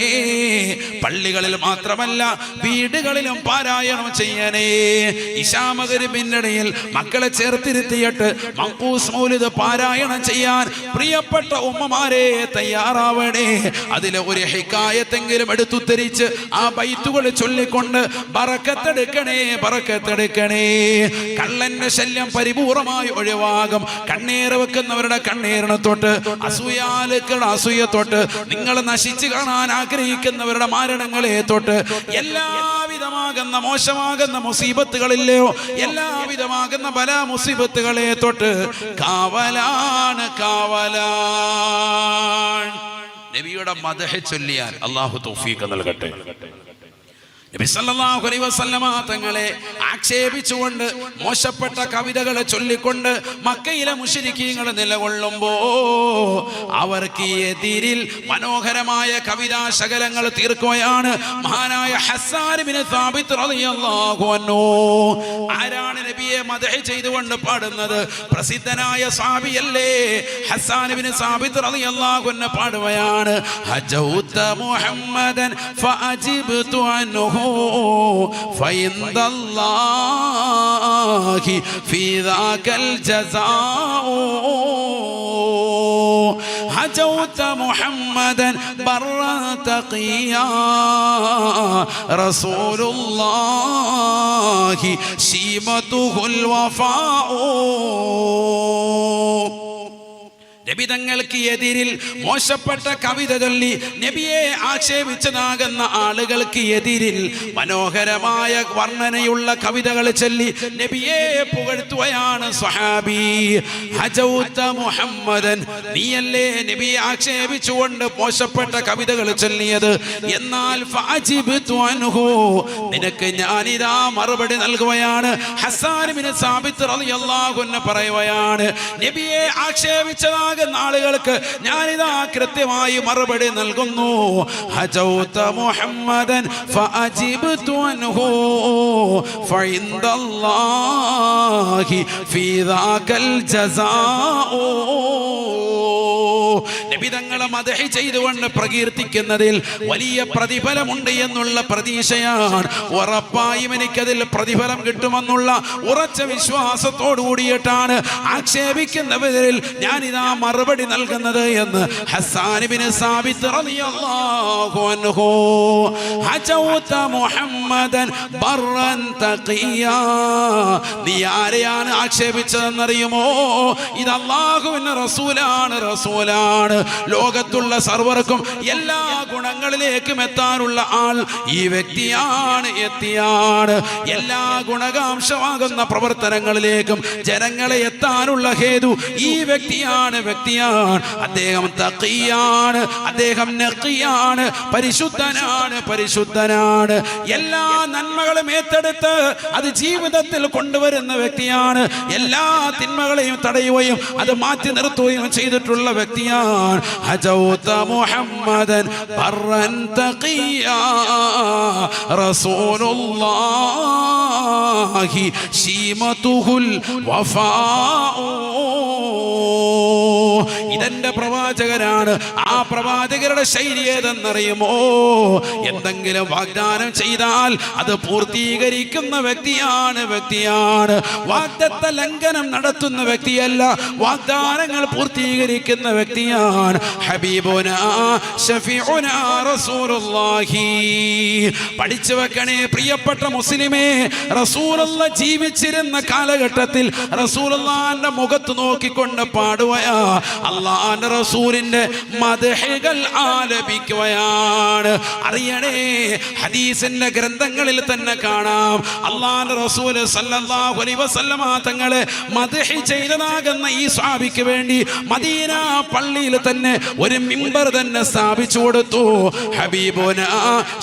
പള്ളികളിൽ മാത്രമല്ല വീടുകളിലും പാരായണം ചെയ്യണേ. ഇശാ മഗ്‌രിബിന്റെ ഇടയിൽ മക്കളെ ചേർത്തിരുത്തിയിട്ട് മഖ്ബൂസ് മൗലിദ് പാരായണം ചെയ്യാൻ പ്രിയപ്പെട്ട ഉമ്മമാരെ തയ്യാറാവണേ. അതിലെ ഒരു ഹിക്കായത്തെങ്കിലും എടുത്തുദ്ധരിച്ച് ആ ബൈത്തുകൾ ചൊല്ലിക്കൊണ്ട് ബറക്കത്തെടുക്കണേ. കള്ളന്റെ ശല്യം പരിപൂർണമായി ഒഴിവാകും. കണ്ണീർ വെക്കുന്നവരുടെ കണ്ണീരിനെ തൊട്ട്, അസൂയ തൊട്ട്, നിങ്ങൾ നശിച്ചു കാണാൻ ആഗ്രഹിക്കുന്നവരുടെ മാരണങ്ങളെ തൊട്ട്, എല്ലാവിധമാകുന്ന മോശമാകുന്ന മുസീബത്തുകളില്ലയോ, എല്ലാവിധമാകുന്ന ബലാ മുസീബത്തുകളെ തൊട്ട് കാവലാണ്. നബിയുടെ മദ്ഹ് ചൊല്ലിയാൽ അല്ലാഹു തൗഫീഖ് നൽകട്ടെ. നബി സല്ലല്ലാഹു അലൈഹി വസല്ലമ തങ്ങളെ ആക്ഷേപിച്ചുകൊണ്ട് മോശപ്പെട്ട കവിതകളെ ചൊല്ലിക്കൊണ്ട് മക്കയിലെ മുശ്രിക്കീങ്ങൾ നിലകൊള്ളുമ്പോ അവർക്ക് എതിരിൽ മനോഹരമായ കവിതാ ശകലങ്ങൾ തീർക്കുകയാണ് മഹാനായ ഹസ്സാൻ ഇബ്നു സാബിത്ത് റളിയല്ലാഹു അൻഹു. ആരാണ് നബിയെ മദ്ഹ് ചെയ്തുകൊണ്ട് പാടുന്നത്? പ്രസിദ്ധനായ സ്വഹാബിയല്ലേ ഹസ്സാൻ ഇബ്നു സാബിത്ത് റളിയല്ലാഹു അൻഹു പാടുകയാണ്. ഹജൗത മുഹമ്മദൻ ഫഅജിബ്തു അൻഹു فعند الله في ذاك الجزاء. هجوت محمدا برا تقيا رسول الله شيمته الوفاء. നബി തങ്ങൾക്ക് എതിരിൽ മോശപ്പെട്ട കവിത ചൊല്ലി നബിയെ ആക്ഷേപിച്ചതാകുന്ന ആളുകൾക്ക് എതിരിൽ മനോഹരമായ വർണ്ണനയുള്ള കവിതകൾ ചൊല്ലി നബിയെ പുകഴ്ത്തുകയാണ് സ്വഹാബി. ഹജൗത മുഹമ്മദൻ, നീയല്ലേ നബിയെ ആക്ഷേപിച്ചുകൊണ്ട് മോശപ്പെട്ട കവിതകൾ ചൊല്ലിയത്? എന്നാൽ ഫഅജിബ്തു അൻഹു, നിനക്ക് ഞാനിതാ മറുപടി നൽകുകയാണ്. ഹസ്സാൻ ഇബ്നു സാബിത്ത് റളിയല്ലാഹു അൻഹു പറയുകയാണ്, നബിയെ ആക്ഷേപിച്ചതാകുന്ന ആളുകൾക്ക് ഞാനിതാ കൃത്യമായി മറുപടി നൽകുന്നു. ഹജൗത മുഹമ്മദൻ ഫഅജിബ്തു അൻഹു ഫഇൻദല്ലാഹി ഫീ ദാകൽ ജസാഉ. നബി തങ്ങൾ തങ്ങളെ മദ്ഹ് ചെയ്തുകൊണ്ട് പ്രകീർത്തിക്കുന്നതിൽ വലിയ പ്രതിഫലമുണ്ട് എന്നുള്ള പ്രതീക്ഷയാണ്. ഉറപ്പായും എനിക്കതിൽ പ്രതിഫലം കിട്ടുമെന്നുള്ള ഉറച്ച വിശ്വാസത്തോടു കൂടിയിട്ടാണ് ആക്ഷേപിക്കുന്നവരിൽ ഞാനിതാ മറുപടി നൽകുന്നത് എന്ന് ഹസ്സാൻ ഇബ്നു സാബിത്ത് റളിയല്ലാഹു അൻഹു ഹജൗത മുഹമ്മദൻ ബർറൻ തഖിയാ. നീ ആരെയാണ് ആക്ഷേപിച്ചതെന്നറിയുമോ? ഇത് അല്ലാഹുവിന്റെ റസൂലാണ്. ലോകത്തുള്ള സർവർക്കും എല്ലാ ഗുണങ്ങളിലേക്കും എത്താനുള്ള ആൾ ഈ വ്യക്തിയാണ്. എല്ലാ ഗുണകാംക്ഷമാകുന്ന പ്രവർത്തനങ്ങളിലേക്കും ജനങ്ങളെ എത്താനുള്ള ഹേതു ഈ വ്യക്തിയാണ്. അദ്ദേഹം തഖിയാണ്, അദ്ദേഹം നഖിയാണ്, പരിശുദ്ധനാണ്. എല്ലാ നന്മകളും ഏറ്റെടുത്ത് അത് ജീവിതത്തിൽ കൊണ്ടുവരുന്ന വ്യക്തിയാണ്. എല്ലാ തിന്മകളെയും തടയുകയും അത് മാറ്റി നിർത്തുകയും ചെയ്തിട്ടുള്ള വ്യക്തിയാണ്. ഹജൗത മുഹമ്മദൻ ബർറൻ തഖിയാ റസൂലുള്ളാഹി ശീമതുഹുൽ വഫാഉ. ഇതെന്റെ പ്രവാചകനാണ്. ആ പ്രവാചകരുടെ ശൈലി ഏതെന്നറിയുമോ? എന്തെങ്കിലും വാഗ്ദാനം ചെയ്താൽ അത് പൂർത്തീകരിക്കുന്ന വ്യക്തിയാണ്. വാഗ്ദത്ത ലംഘനം നടത്തുന്ന വ്യക്തിയല്ല, വാഗ്ദാനങ്ങൾ പൂർത്തീകരിക്കുന്ന വ്യക്തിയാണ്. ഹബീബുനാ ശഫീഉനാ റസൂലുള്ളാഹി. പഠിച്ചു വെക്കണേ പ്രിയപ്പെട്ട മുസ്ലിമേ, റസൂലുള്ളാഹി ജീവിച്ചിരുന്ന കാലഘട്ടത്തിൽ റസൂലുള്ളാഹിന്റെ മുഖത്ത് നോക്കിക്കൊണ്ട് പാടുകയാ, അല്ലാഹുവിന്റെ റസൂലിന്റെ മദ്ഹുകൾ ആലപിക്കുകയാണ്. അറിയണേ, ഹദീസിന്റെ ഗ്രന്ഥങ്ങളിൽ തന്നെ കാണാം അല്ലാഹുവിന്റെ റസൂൽ സല്ലല്ലാഹു അലൈഹി വസല്ലമ തങ്ങളെ മദ്ഹ് ചെയ്തതാകുന്ന ഈ സ്വഹാബിക്ക് വേണ്ടി മദീന പള്ളിയിൽ തന്നെ ഒരു മിമ്പർ തന്നെ സ്ഥാപിച്ചു കൊടുത്തു. ഹബീബുനാ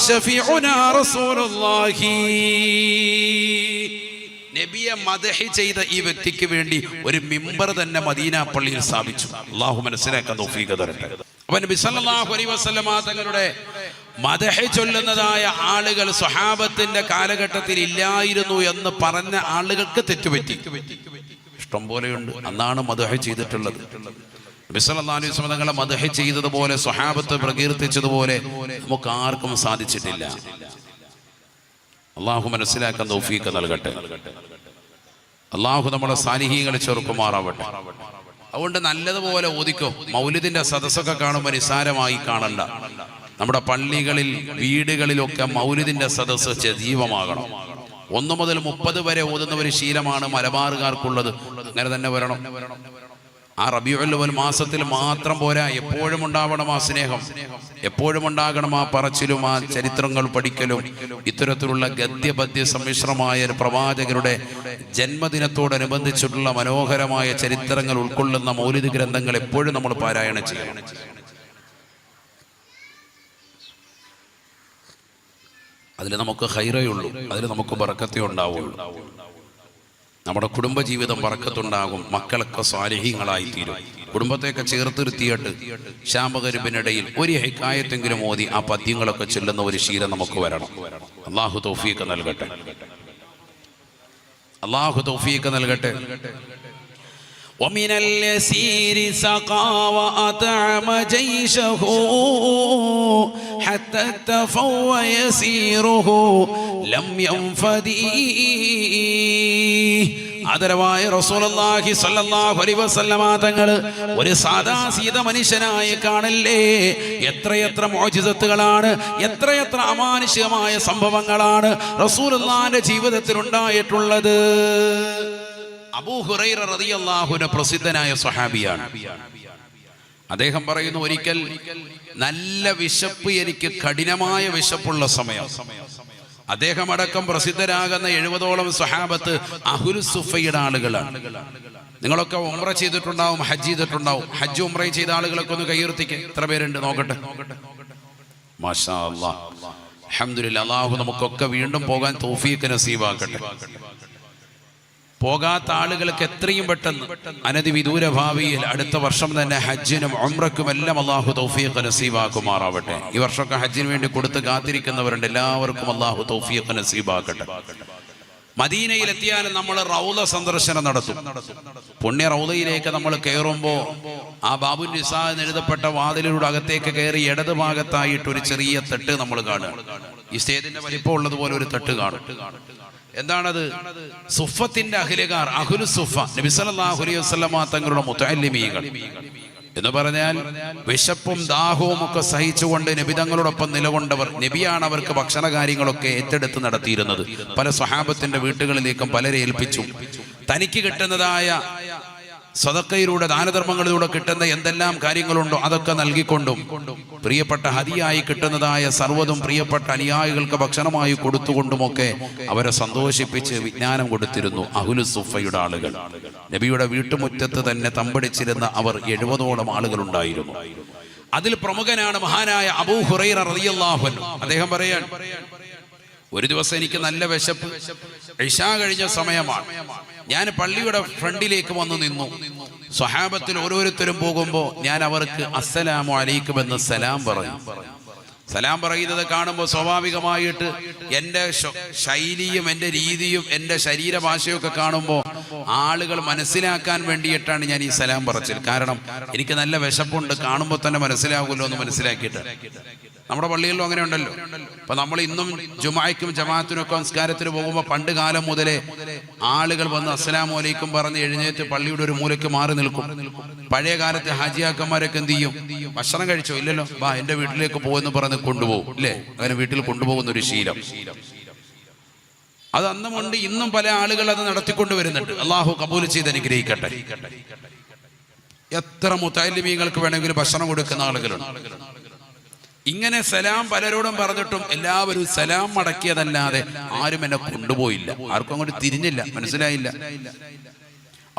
ശഫീഉനാ റസൂലുള്ളാഹി. നബിയെ മദ്ഹ് ചെയ്ത ഈ വ്യക്തിക്ക് വേണ്ടി ഒരു മിമ്പർ തന്നെ മദീന പള്ളിയിൽ സ്ഥാപിച്ചു. അല്ലാഹു മനസ്സിലാക്കാൻ തൗഫീഖ് തരട്ടെ. അപ്പോൾ നബി സല്ലല്ലാഹു അലൈഹി വസല്ലമ തങ്ങളുടെ മദ്ഹ് ചൊല്ലുന്നതായ ആളുകൾ സ്വഹാബത്തിന്റെ കാലഘട്ടത്തിൽ ഇല്ലായിരുന്നു എന്ന് പറഞ്ഞ ആളുകൾക്ക് തെറ്റുപറ്റി. ഇഷ്ടം പോലെയുണ്ട്. അന്നാണ് മദ്ഹ് ചെയ്തിട്ടുള്ളത്. നബി സല്ലല്ലാഹു അലൈഹി വസല്ലം തങ്ങളെ മദ്ഹ് ചെയ്തതുപോലെ സ്വഹാബത്ത് പ്രകീർത്തിച്ചതുപോലെ നമുക്ക് ആർക്കും സാധിച്ചിട്ടില്ല. അള്ളാഹു മനസ്സിലാക്കാൻ തൗഫീഖ് നൽകട്ടെ. അള്ളാഹു നമ്മളെ സാലിഹീങ്ങളെ ചെറുക്കുമാറാവട്ടെ. അതുകൊണ്ട് നല്ലതുപോലെ ഓദിക്കോ. മൗലിദിന്റെ സദസ്സൊക്കെ കാണുമ്പോൾ നിസാരമായി കാണണ്ട. നമ്മുടെ പള്ളികളിൽ വീടുകളിലൊക്കെ മൗലിദിന്റെ സദസ്സ് സജീവമാകണം. 1 മുതൽ 30 വരെ ഓതുന്ന ഒരു ശീലമാണ് മലബാറുകാർക്കുള്ളത്. അങ്ങനെ തന്നെ വരണം. ആ റബീഉൽ അവ്വൽ മാസത്തിൽ മാത്രം പോരാ, എപ്പോഴും ഉണ്ടാവണം ആ സ്നേഹം, എപ്പോഴും ഉണ്ടാകണം ആ പറച്ചിലും ആ ചരിത്രങ്ങൾ പഠിക്കലും. ഇത്തരത്തിലുള്ള ഗദ്യപദ്യ സമ്മിശ്രമായ പ്രവാചകരുടെ ജന്മദിനത്തോടനുബന്ധിച്ചിട്ടുള്ള മനോഹരമായ ചരിത്രങ്ങൾ ഉൾക്കൊള്ളുന്ന മൗലിദ് ഗ്രന്ഥങ്ങൾ എപ്പോഴും നമ്മൾ പാരായണം ചെയ്യണം. അതിൽ നമുക്ക് ഖൈറേ ഉള്ളൂ, അതിൽ നമുക്ക് ബറക്കത്തേ ഉണ്ടാവുള്ളൂ. നമ്മുടെ കുടുംബജീവിതം ബറക്കത്തുണ്ടാകും. മക്കളൊക്കെ സ്വാലിഹീങ്ങളായി തീരും. കുടുംബത്തെയൊക്കെ ചേർത്തിരുത്തിയിട്ട് ശാമകരിബിനിടയിൽ ഒരു ഹിക്കായത്തെങ്കിലും ഓതി ആ പദ്യങ്ങളൊക്കെ ചൊല്ലുന്ന ഒരു ശീലം നമുക്ക് വരണം. അല്ലാഹു തൗഫീഖ് നൽകട്ടെ. അല്ലാഹു തൗഫീഖ് നൽകട്ടെ. ومن اليسير سقى وأطعم جيشه حتى اكتفوا يسيره لم ينفدي. ആദരവായ റസൂലുള്ളാഹി സ്വല്ലല്ലാഹു അലൈഹി വസല്ലമ തങ്ങൾ ഒരു സാദാ സീത മനുഷ്യനായി കാണല്ലേ. എത്രയെത്ര മുഅ്ജിസത്തുകളാണ്, എത്രയെത്ര അമാനുഷികമായ സംഭവങ്ങളാണ് റസൂലുള്ളാഹിന്റെ ജീവിതത്തിൽ ഉണ്ടായിട്ടുള്ളത്. അബൂ ഹുറൈറ റളിയല്ലാഹു അൻഹു പ്രസിദ്ധനായ സ്വഹാബിയാണ്. അദ്ദേഹം പറയുന്നു, ഒരിക്കൽ നല്ല വിശപ്പ്, എനിക്ക് കഠിനമായ വിശപ്പുള്ള സമയം, അദ്ദേഹം അടക്കം പ്രസിദ്ധരാകുന്ന 70ഓളം സ്വഹാബത്ത് അഹ്ലു സുഫയുടെ ആളുകളാണ്. നിങ്ങളൊക്കെ ഉംറ ചെയ്തിട്ടുണ്ടാവും, ഹജ്ജ് ചെയ്തിട്ടുണ്ടാവും. ഹജ്ജ് ഉംറയും ചെയ്ത ആളുകളൊക്കെ ഒന്ന് കൈയുയർത്തിക്ക്. എത്ര പേരുണ്ട് നോക്കട്ടെ. മാഷാ അല്ലാഹ്, അൽഹംദുലില്ലാഹ്. അല്ലാഹു നമുക്കൊക്കെ വീണ്ടും പോകാൻ തൗഫീഖ് നസീബാക്കട്ടെ. പോകാത്ത ആളുകൾക്ക് എത്രയും പെട്ടെന്ന് അനധിവിദൂര ഭാവിയിൽ അടുത്ത വർഷം തന്നെ ഹജ്ജിനും ഉംറയ്ക്കും എല്ലാം അല്ലാഹു തൗഫീഖ് നസീബാക്കുമാറാവട്ടെ. ഈ വർഷമൊക്കെ ഹജ്ജിന് വേണ്ടി കൊടുത്ത് കാത്തിരിക്കുന്നവരുണ്ട്. എല്ലാവർക്കും അല്ലാഹു തൗഫീഖ് നസീബാക്കട്ടെ. മദീനയിലെത്തിയാലും നമ്മൾ റൗള സന്ദർശനം നടത്തും. പുണ്യ റൗളയിലേക്ക് നമ്മൾ കയറുമ്പോൾ ആ ബാബു നിസാ എന്നെഴുതപ്പെട്ട വാതിലിലൂടെ അകത്തേക്ക് കയറി ഇടത് ഭാഗത്തായിട്ട് ഒരു ചെറിയ തട്ട് നമ്മൾ കാണുക. ഈ സ്റ്റേജിന്റെ വലിപ്പം ഉള്ളതുപോലെ ഒരു തട്ട് കാണും. എന്താണത്? സുഫത്തിന്റെ അഖിലുകാർ, അഹ്ലു സുഫ, നബി സല്ലല്ലാഹു അലൈഹി വസല്ലമ തങ്ങളുടെ മുതഅല്ലിമീങ്ങൾ എന്ന് പറഞ്ഞാൽ വിശപ്പും ദാഹവും ഒക്കെ സഹിച്ചുകൊണ്ട് നബി തങ്ങളോടൊപ്പം നിലകൊണ്ടവർ. നബിയാണ് അവർക്ക് ഭക്ഷണ കാര്യങ്ങളൊക്കെ ഏറ്റെടുത്ത് നടത്തിയിരുന്നത്. പല സ്വഹാബത്തിന്റെ വീട്ടുകളിലേക്കും പലരെ ഏൽപ്പിച്ചു. തനിക്ക് കിട്ടുന്നതായ സദഖയിലൂടെ, ദാനധർമ്മങ്ങളിലൂടെ കിട്ടുന്ന എന്തെല്ലാം കാര്യങ്ങളുണ്ടോ അതൊക്കെ നൽകിക്കൊണ്ടും പ്രിയപ്പെട്ട ഹദിയായി കിട്ടുന്നതായ സർവ്വതും പ്രിയപ്പെട്ട അനുയായികൾക്ക് ഭക്ഷണമായി കൊടുത്തുകൊണ്ടുമൊക്കെ അവരെ സന്തോഷിപ്പിച്ച് വിജ്ഞാനം കൊടുത്തിരുന്നു അഹ്ലു സുഫയുടെ ആളുകൾ. നബിയുടെ വീട്ടുമുറ്റത്ത് തന്നെ തമ്പടിച്ചിരുന്ന അവർ 70ഓളം ആളുകളുണ്ടായിരുന്നു. അതിൽ പ്രമുഖനാണ് മഹാനായ അബൂ ഹുറൈറ റളിയല്ലാഹു അൻഹു. അദ്ദേഹം പറയാൻ, ഒരു ദിവസം എനിക്ക് നല്ല വിശപ്പ്, ഇശാ കഴിഞ്ഞ സമയമാണ്. ഞാൻ പള്ളിയുടെ ഫ്രണ്ടിലേക്ക് വന്നു നിന്നു. സ്വഹാബത്തിൽ ഓരോരുത്തരും പോകുമ്പോൾ ഞാൻ അവർക്ക് അസ്സലാമു അലൈക്കും എന്ന് സലാം പറഞ്ഞു. സലാം പറയുന്നത് കാണുമ്പോൾ സ്വാഭാവികമായിട്ട് എൻ്റെ ശൈലിയും എൻ്റെ രീതിയും എൻ്റെ ശരീരഭാഷയൊക്കെ കാണുമ്പോൾ ആളുകൾ മനസ്സിലാക്കാൻ വേണ്ടിയിട്ടാണ് ഞാൻ ഈ സലാം പറച്ചിൽ. കാരണം എനിക്ക് നല്ല വിശപ്പുണ്ട്, കാണുമ്പോൾ തന്നെ മനസ്സിലാകുമല്ലോ എന്ന് മനസ്സിലാക്കിയിട്ട്. നമ്മുടെ പള്ളികളിലും അങ്ങനെ ഉണ്ടല്ലോ. അപ്പൊ നമ്മൾ ഇന്നും ജുമായ്ക്കും ജമാഅത്തിനും ഒക്കെ സംസ്കാരത്തിന് പോകുമ്പോൾ പണ്ട് കാലം മുതലേ ആളുകൾ വന്ന് അസ്സലാമു അലൈക്കും പറഞ്ഞ് എഴുന്നേറ്റ് പള്ളിയുടെ ഒരു മൂലയ്ക്ക് മാറി നിൽക്കും. പഴയ കാലത്തെ ഹാജിയാക്കന്മാരൊക്കെ എന്ത് ചെയ്യും? ഭക്ഷണം കഴിച്ചോ? ഇല്ലല്ലോ, വാ എന്റെ വീട്ടിലേക്ക് പോകുമെന്ന് പറഞ്ഞ് കൊണ്ടുപോകും. അല്ലേ? അങ്ങനെ വീട്ടിൽ കൊണ്ടുപോകുന്ന ഒരു ശീലം അത് അന്നുമുണ്ട്, ഇന്നും പല ആളുകൾ അത് നടത്തിക്കൊണ്ട് വരുന്നുണ്ട്. അള്ളാഹു കബൂൽ ചെയ്ത് അനുഗ്രഹിക്കട്ടെ. എത്ര മുതഅല്ലിമീങ്ങൾക്ക് വേണമെങ്കിലും ഭക്ഷണം കൊടുക്കുന്ന ആളുകളുണ്ട്. ഇങ്ങനെ സലാം പലരോടും പറഞ്ഞിട്ടും എല്ലാവരും സലാം മടക്കിയതല്ലാതെ ആരും എന്നെ കൊണ്ടുപോയില്ല. ആർക്കും അങ്ങോട്ട് തിരിഞ്ഞില്ല, മനസ്സിലായില്ല.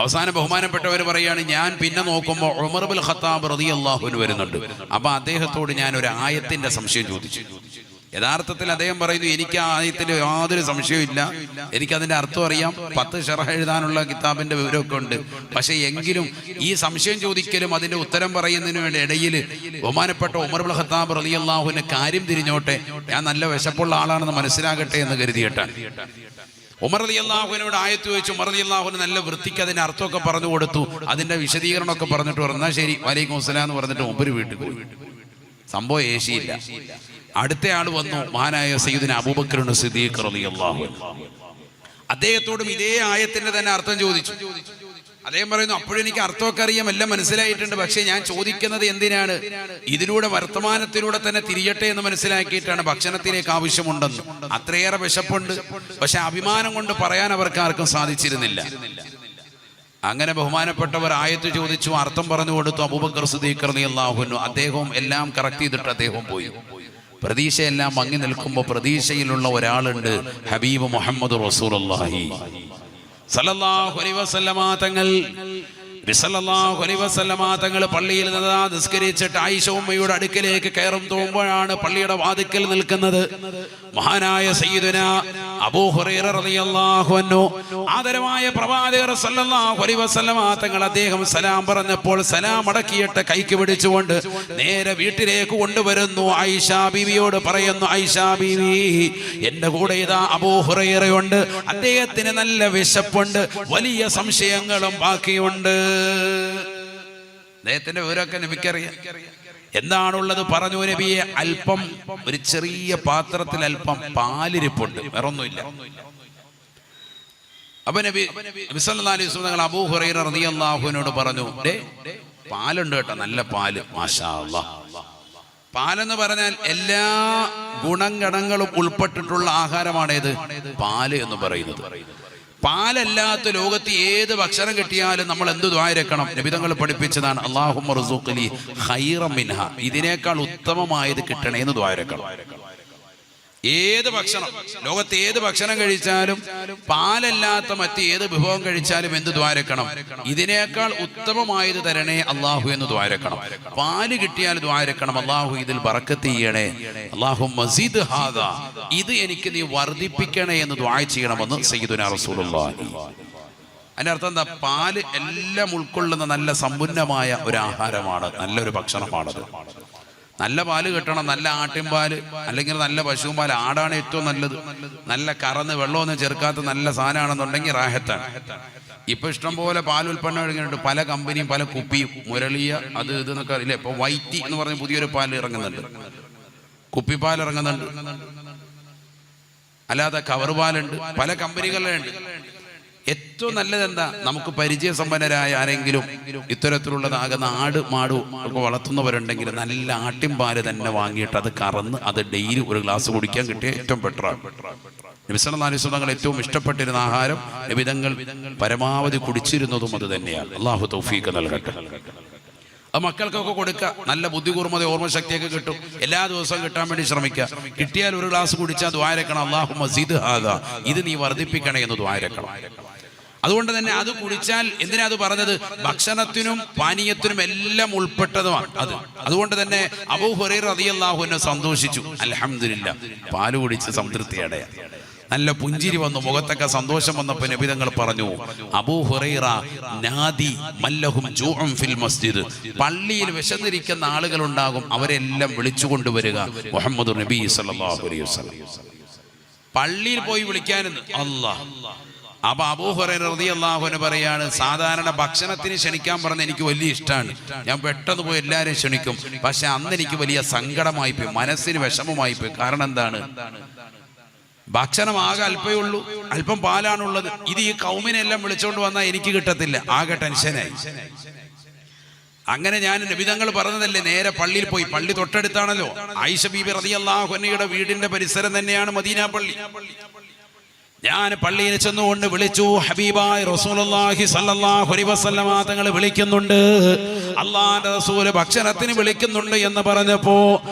അവസാനം ബഹുമാനപ്പെട്ടവർ പറയാണ്, ഞാൻ പിന്നെ നോക്കുമ്പോൾ ഉമർ ഇബ്നുൽ ഖത്താബ് റളിയല്ലാഹു അൻഹു വരുന്നുണ്ട്. അപ്പൊ അദ്ദേഹത്തോട് ഞാൻ ഒരു ആയത്തിന്റെ സംശയം ചോദിച്ചു. യഥാർത്ഥത്തിൽ അദ്ദേഹം പറയുന്നു, എനിക്ക് ആ ആയത്തിന്റെ യാതൊരു സംശയവും ഇല്ല, എനിക്കതിന്റെ അർത്ഥം അറിയാം, 10 ശറഹ് എഴുതാനുള്ള കിതാബിന്റെ വിവരമൊക്കെ ഉണ്ട്. പക്ഷെ എങ്കിലും ഈ സംശയം ചോദിക്കലും അതിന്റെ ഉത്തരം പറയുന്നതിന് ഇടയിൽ ബഹുമാനപ്പെട്ട ഉമർ ഇബ്നുൽ ഖത്താബ് റളിയല്ലാഹു അൻഹു കാര്യം തിരിഞ്ഞോട്ടെ, ഞാൻ നല്ല വിശപ്പുള്ള ആളാണെന്ന് മനസ്സിലാകട്ടെ എന്ന് കരുതിയിട്ടാണ്. ഉമർ റളിയല്ലാഹു അൻഹുവിനോട് ആയത്ത് ചോദിച്ചു. ഉമർ റളിയല്ലാഹു അൻഹു നല്ല വൃത്തിക്ക് അതിന്റെ അർത്ഥമൊക്കെ പറഞ്ഞു കൊടുത്തു, അതിന്റെ വിശദീകരണമൊക്കെ പറഞ്ഞിട്ട് പറഞ്ഞു, എന്നാ ശരി വലൈക്കും അസ്സലാം എന്ന് പറഞ്ഞിട്ട് മുമ്പ് വീട്ടിൽ പോയി. സംഭവം ഏശിയില്ല. അടുത്ത ആൾ വന്നു, മഹാനായ സയ്യിദുനാ അബൂബക്കർ സിദ്ദീഖ് റളിയല്ലാഹു അൻഹു. അദ്ദേഹത്തോടും ഇതേ ആയത്തിന്റെ തന്നെ അർത്ഥം ചോദിച്ചു. അദ്ദേഹം പറയുന്നു, അപ്പോഴെനിക്ക് അർത്ഥമൊക്കെ അറിയാം, എല്ലാം മനസ്സിലായിട്ടുണ്ട്. പക്ഷെ ഞാൻ ചോദിക്കുന്നത് എന്തിനാണ്? ഇതിലൂടെ വർത്തമാനത്തിലൂടെ തന്നെ തിരിയട്ടെ എന്ന് മനസ്സിലാക്കിയിട്ടാണ്. ഭക്ഷണത്തിലേക്ക് ആവശ്യമുണ്ടെന്ന്, അത്രയേറെ വിശപ്പുണ്ട്. പക്ഷെ അഭിമാനം കൊണ്ട് പറയാൻ അവർക്ക് ആർക്കും സാധിച്ചിരുന്നില്ല. അങ്ങനെ ബഹുമാനപ്പെട്ടവർ ആയത്ത് ചോദിച്ചു, അർത്ഥം പറഞ്ഞു കൊടുത്തു. അബൂബക്കർ സിദ്ദീഖ് റളിയല്ലാഹു അൻഹു അദ്ദേഹവും എല്ലാം കറക്റ്റ് ചെയ്തിട്ട് അദ്ദേഹം പോയി. പ്രതീക്ഷയെല്ലാം മങ്ങി നിൽക്കുമ്പോൾ പ്രതീക്ഷയിലുള്ള ഒരാളുണ്ട്, ഹബീബ് മുഹമ്മദ് റസൂലുള്ളാഹി സല്ലല്ലാഹു അലൈഹി വസല്ലമ തങ്ങൾ. തങ്ങൾ പള്ളിയിൽ നിന്ന് നിസ്കരിച്ചിട്ട് ആയിഷ ഉമ്മയുടെ അടുക്കലേക്ക് കയറും തോന്നുമ്പോഴാണ് പള്ളിയുടെ വാതിക്കൽ നിൽക്കുന്നത് മഹാനായ സയ്യിദുനാ അബൂ ഹുറൈറ റളിയല്ലാഹു അൻഹു. ആദരവായ പ്രവാചകർ സല്ലല്ലാഹു അലൈഹി വസല്ലമ തങ്ങൾ അദ്ദേഹം സലാം പറഞ്ഞപ്പോൾ സലാം അടക്കിയിട്ട് കൈക്ക് പിടിച്ചുകൊണ്ട് നേരെ വീട്ടിലേക്ക് കൊണ്ടുവരുന്നു. ആയിഷ ബീവിയോട് പറയുന്നു, ആയിഷ ബീവി, എന്റെ കൂടെ ഇതാ അബൂ ഹുറൈറയുണ്ട്, അദ്ദേഹത്തിന് നല്ല വിശപ്പുണ്ട്, വലിയ സംശയങ്ങളും ബാക്കിയുണ്ട്. അദ്ദേഹത്തിന്റെ വിവരമൊക്കെ നബിക്കറിയാം. എന്താണുള്ളത് പറഞ്ഞു നബിയെ. അല്പം ഒരു ചെറിയ പാത്രത്തിൽ അല്പം പാലിരിപ്പുണ്ട്, വേറൊന്നുമില്ല. അപ്പൊ നബി സല്ലല്ലാഹു അലൈഹി വസല്ലം തങ്ങൾ അബൂ ഹുറൈറ റളിയല്ലാഹു അൻഹുവിനോട് പറഞ്ഞു, പാലുണ്ട് കേട്ടോ, നല്ല പാല്, മാഷാ അല്ലാഹ്. പാലെന്ന് പറഞ്ഞാൽ എല്ലാ ഗുണഗണങ്ങളും ഉൾപ്പെട്ടിട്ടുള്ള ആഹാരമാണേത് പാല് എന്ന് പറയുന്നത്. പാലല്ലാത്ത ലോകത്ത് ഏത് ഭക്ഷണം കിട്ടിയാലും നമ്മൾ എന്ത് ദ്വാരക്കണം? നബിതങ്ങൾ പഠിപ്പിച്ചതാണ്, അല്ലാഹുമ്മ ർസുഖ്നി ഖൈറൻ മിൻഹ, ഇതിനേക്കാൾ ഉത്തമമായത് കിട്ടണേ എന്ന് ദ്വാരക്കണം. ഏത് ഭക്ഷണം, ലോകത്ത് ഏത് ഭക്ഷണം കഴിച്ചാലും പാലല്ലാത്ത മറ്റേത് വിഭവം കഴിച്ചാലും എന്ത് ദ്വാരക്കണം? ഇതിനേക്കാൾ ഉത്തമമായത് തരണേ അള്ളാഹു എന്ന് ദ്വാരക്കണം. പാല് കിട്ടിയാൽ ദ്വാരക്കണം, അള്ളാഹു ഇതിൽ ബറക്കത്ത് ചെയ്യണേ, അല്ലാഹുമ്മ സിദ് ഹാദാ, ഇത് എനിക്ക് നീ വർദ്ധിപ്പിക്കണേ എന്ന് ദുആ ചെയ്യണമെന്ന് സയ്യിദുനാ റസൂലുള്ളാഹി. അതിന്റെ അർത്ഥം എന്താ? പാല് എല്ലാം ഉൾക്കൊള്ളുന്ന നല്ല സമ്പന്നമായ ഒരു ആഹാരമാണ്, നല്ലൊരു ഭക്ഷണമാണത്. നല്ല പാല് കിട്ടണം, നല്ല ആട്ടിൻപാല് അല്ലെങ്കിൽ നല്ല പശുവും പാല്. ആടാണ് ഏറ്റവും നല്ലത്. നല്ല കറന്ന് വെള്ളമൊന്നും ചേർക്കാത്ത നല്ല സാധനമാണെന്നുണ്ടെങ്കിൽ റാഹത്താണ്. ഇപ്പൊ ഇഷ്ടം പോലെ പാൽ ഉൽപ്പന്നം ഇറങ്ങിയിട്ടുണ്ട്. പല കമ്പനിയും പല കുപ്പിയും മുരളിയ അത് ഇതെന്നൊക്കെ അറിയില്ല. ഇപ്പൊ വൈറ്റി എന്ന് പറഞ്ഞ പുതിയൊരു പാൽ ഇറങ്ങുന്നുണ്ട്, കുപ്പിപ്പാൽ ഇറങ്ങുന്നുണ്ട്, അല്ലാതെ കവർ പാലുണ്ട്, പല കമ്പനികളിലുണ്ട്. ഏറ്റവും നല്ലത് എന്താ? നമുക്ക് പരിചയസമ്പന്നരായ ആരെങ്കിലും ഇത്തരത്തിലുള്ളതാകുന്ന ആട് മാട് ഒക്കെ വളർത്തുന്നവരുണ്ടെങ്കിൽ നല്ല ആട്ടിൻപാല് തന്നെ വാങ്ങിയിട്ട് അത് കറന്ന് അത് ഡെയിലി ഒരു ഗ്ലാസ് കുടിക്കാൻ കിട്ടിയ ഏറ്റവും ബെറ്ററാണ്. നബി സല്ലല്ലാഹു അലൈഹി വസല്ലം തങ്ങൾ ഏറ്റവും ഇഷ്ടപ്പെട്ടിരുന്ന ആഹാരം, നബി തങ്ങൾ പരമാവധി കുടിച്ചിരുന്നതും അത് തന്നെയാണ്. അള്ളാഹു തൗഫീഖ് നൽകട്ടെ. അത് മക്കൾക്കൊക്കെ കൊടുക്കുക. നല്ല ബുദ്ധി കൂർമ്മത ഓർമ്മശക്തിയൊക്കെ കിട്ടും. എല്ലാ ദിവസവും കിട്ടാൻ വേണ്ടി ശ്രമിക്കുക. കിട്ടിയാൽ ഒരു ഗ്ലാസ് കുടിച്ചാൽ ദുആരക്കണം, അല്ലാഹുമ്മ സിദ് ഹാദാ, ഇത് നീ വർദ്ധിപ്പിക്കണേ എന്ന് ദുആരക്കണം. അതുകൊണ്ട് തന്നെ അത് കുടിച്ചാൽ, എന്തിനാ അത് പറഞ്ഞത്? ഭക്ഷണത്തിനും പാനീയത്തിനും എല്ലാം ഉൾപ്പെട്ടതുമാണ് അത്. അതുകൊണ്ട് തന്നെ അബൂ ഹുറൈറ റളിയല്ലാഹു അൻഹു സന്തോഷിച്ചു. അൽഹംദുലില്ലാ, പാല് കുടിച്ച് സംതൃപ്തിയടയാ. നല്ല പുഞ്ചിരി വന്നു, മുഖത്തൊക്കെ സന്തോഷം വന്നപ്പോൾ നബി തങ്ങൾ പറഞ്ഞു, അബൂ ഹുറൈറ നാദി മല്ലഹും ജൂഉൻ ഫിൽ മസ്ജിദ്, പള്ളിയിൽ വിശന്നിരിക്കുന്ന ആളുകൾ ഉണ്ടാകും, അവരെല്ലാം വിളിച്ചു കൊണ്ടുവരിക മുഹമ്മദ് നബി സല്ലല്ലാഹു അലൈഹി വസല്ലം. പള്ളിയിൽ പോയി വിളിക്കാനെന്ന് അല്ലാഹ്. അപ്പൊ അബൂ ഹുറൈറ റളിയല്ലാഹു അൻഹു പറയാണ്, സാധാരണ ഭക്ഷണത്തിന് ക്ഷണിക്കാൻ പറഞ്ഞ എനിക്ക് വലിയ ഇഷ്ടമാണ്, ഞാൻ പെട്ടെന്ന് പോയി എല്ലാവരും ക്ഷണിക്കും. പക്ഷെ അന്ന് എനിക്ക് വലിയ സങ്കടമായി പോയി, മനസ്സിന് വിഷമമായി പോയി. കാരണം എന്താണ്? ഭക്ഷണം ആകെ അല്പേ ഉള്ളൂ, അല്പം പാലാണുള്ളത്. ഇത് ഈ കൗമിനെല്ലാം വിളിച്ചോണ്ട് വന്നാൽ എനിക്ക് കിട്ടത്തില്ല, ആകെ ടെൻഷനായി. അങ്ങനെ ഞാൻ നബി തങ്ങൾ പറഞ്ഞതല്ലേ, നേരെ പള്ളിയിൽ പോയി. പള്ളി തൊട്ടടുത്താണല്ലോ. ആയിഷ ബീബി റളിയല്ലാഹു അൻഹയുടെ വീടിന്റെ പരിസരം തന്നെയാണ് മദീന പള്ളി. ഞാൻ പള്ളിയിൽ ചെന്നുകൊണ്ട് വിളിച്ചു, ഹബീബായ റസൂലുള്ളാഹി സ്വല്ലല്ലാഹു അലൈഹി വസല്ലമ തങ്ങൾ വിളിക്കുന്നുണ്ട്, അല്ലാഹുവിന്റെ റസൂൽ ഭക്ഷണത്തിന് വിളിക്കുന്നുണ്ട് എന്ന് പറഞ്ഞപ്പോ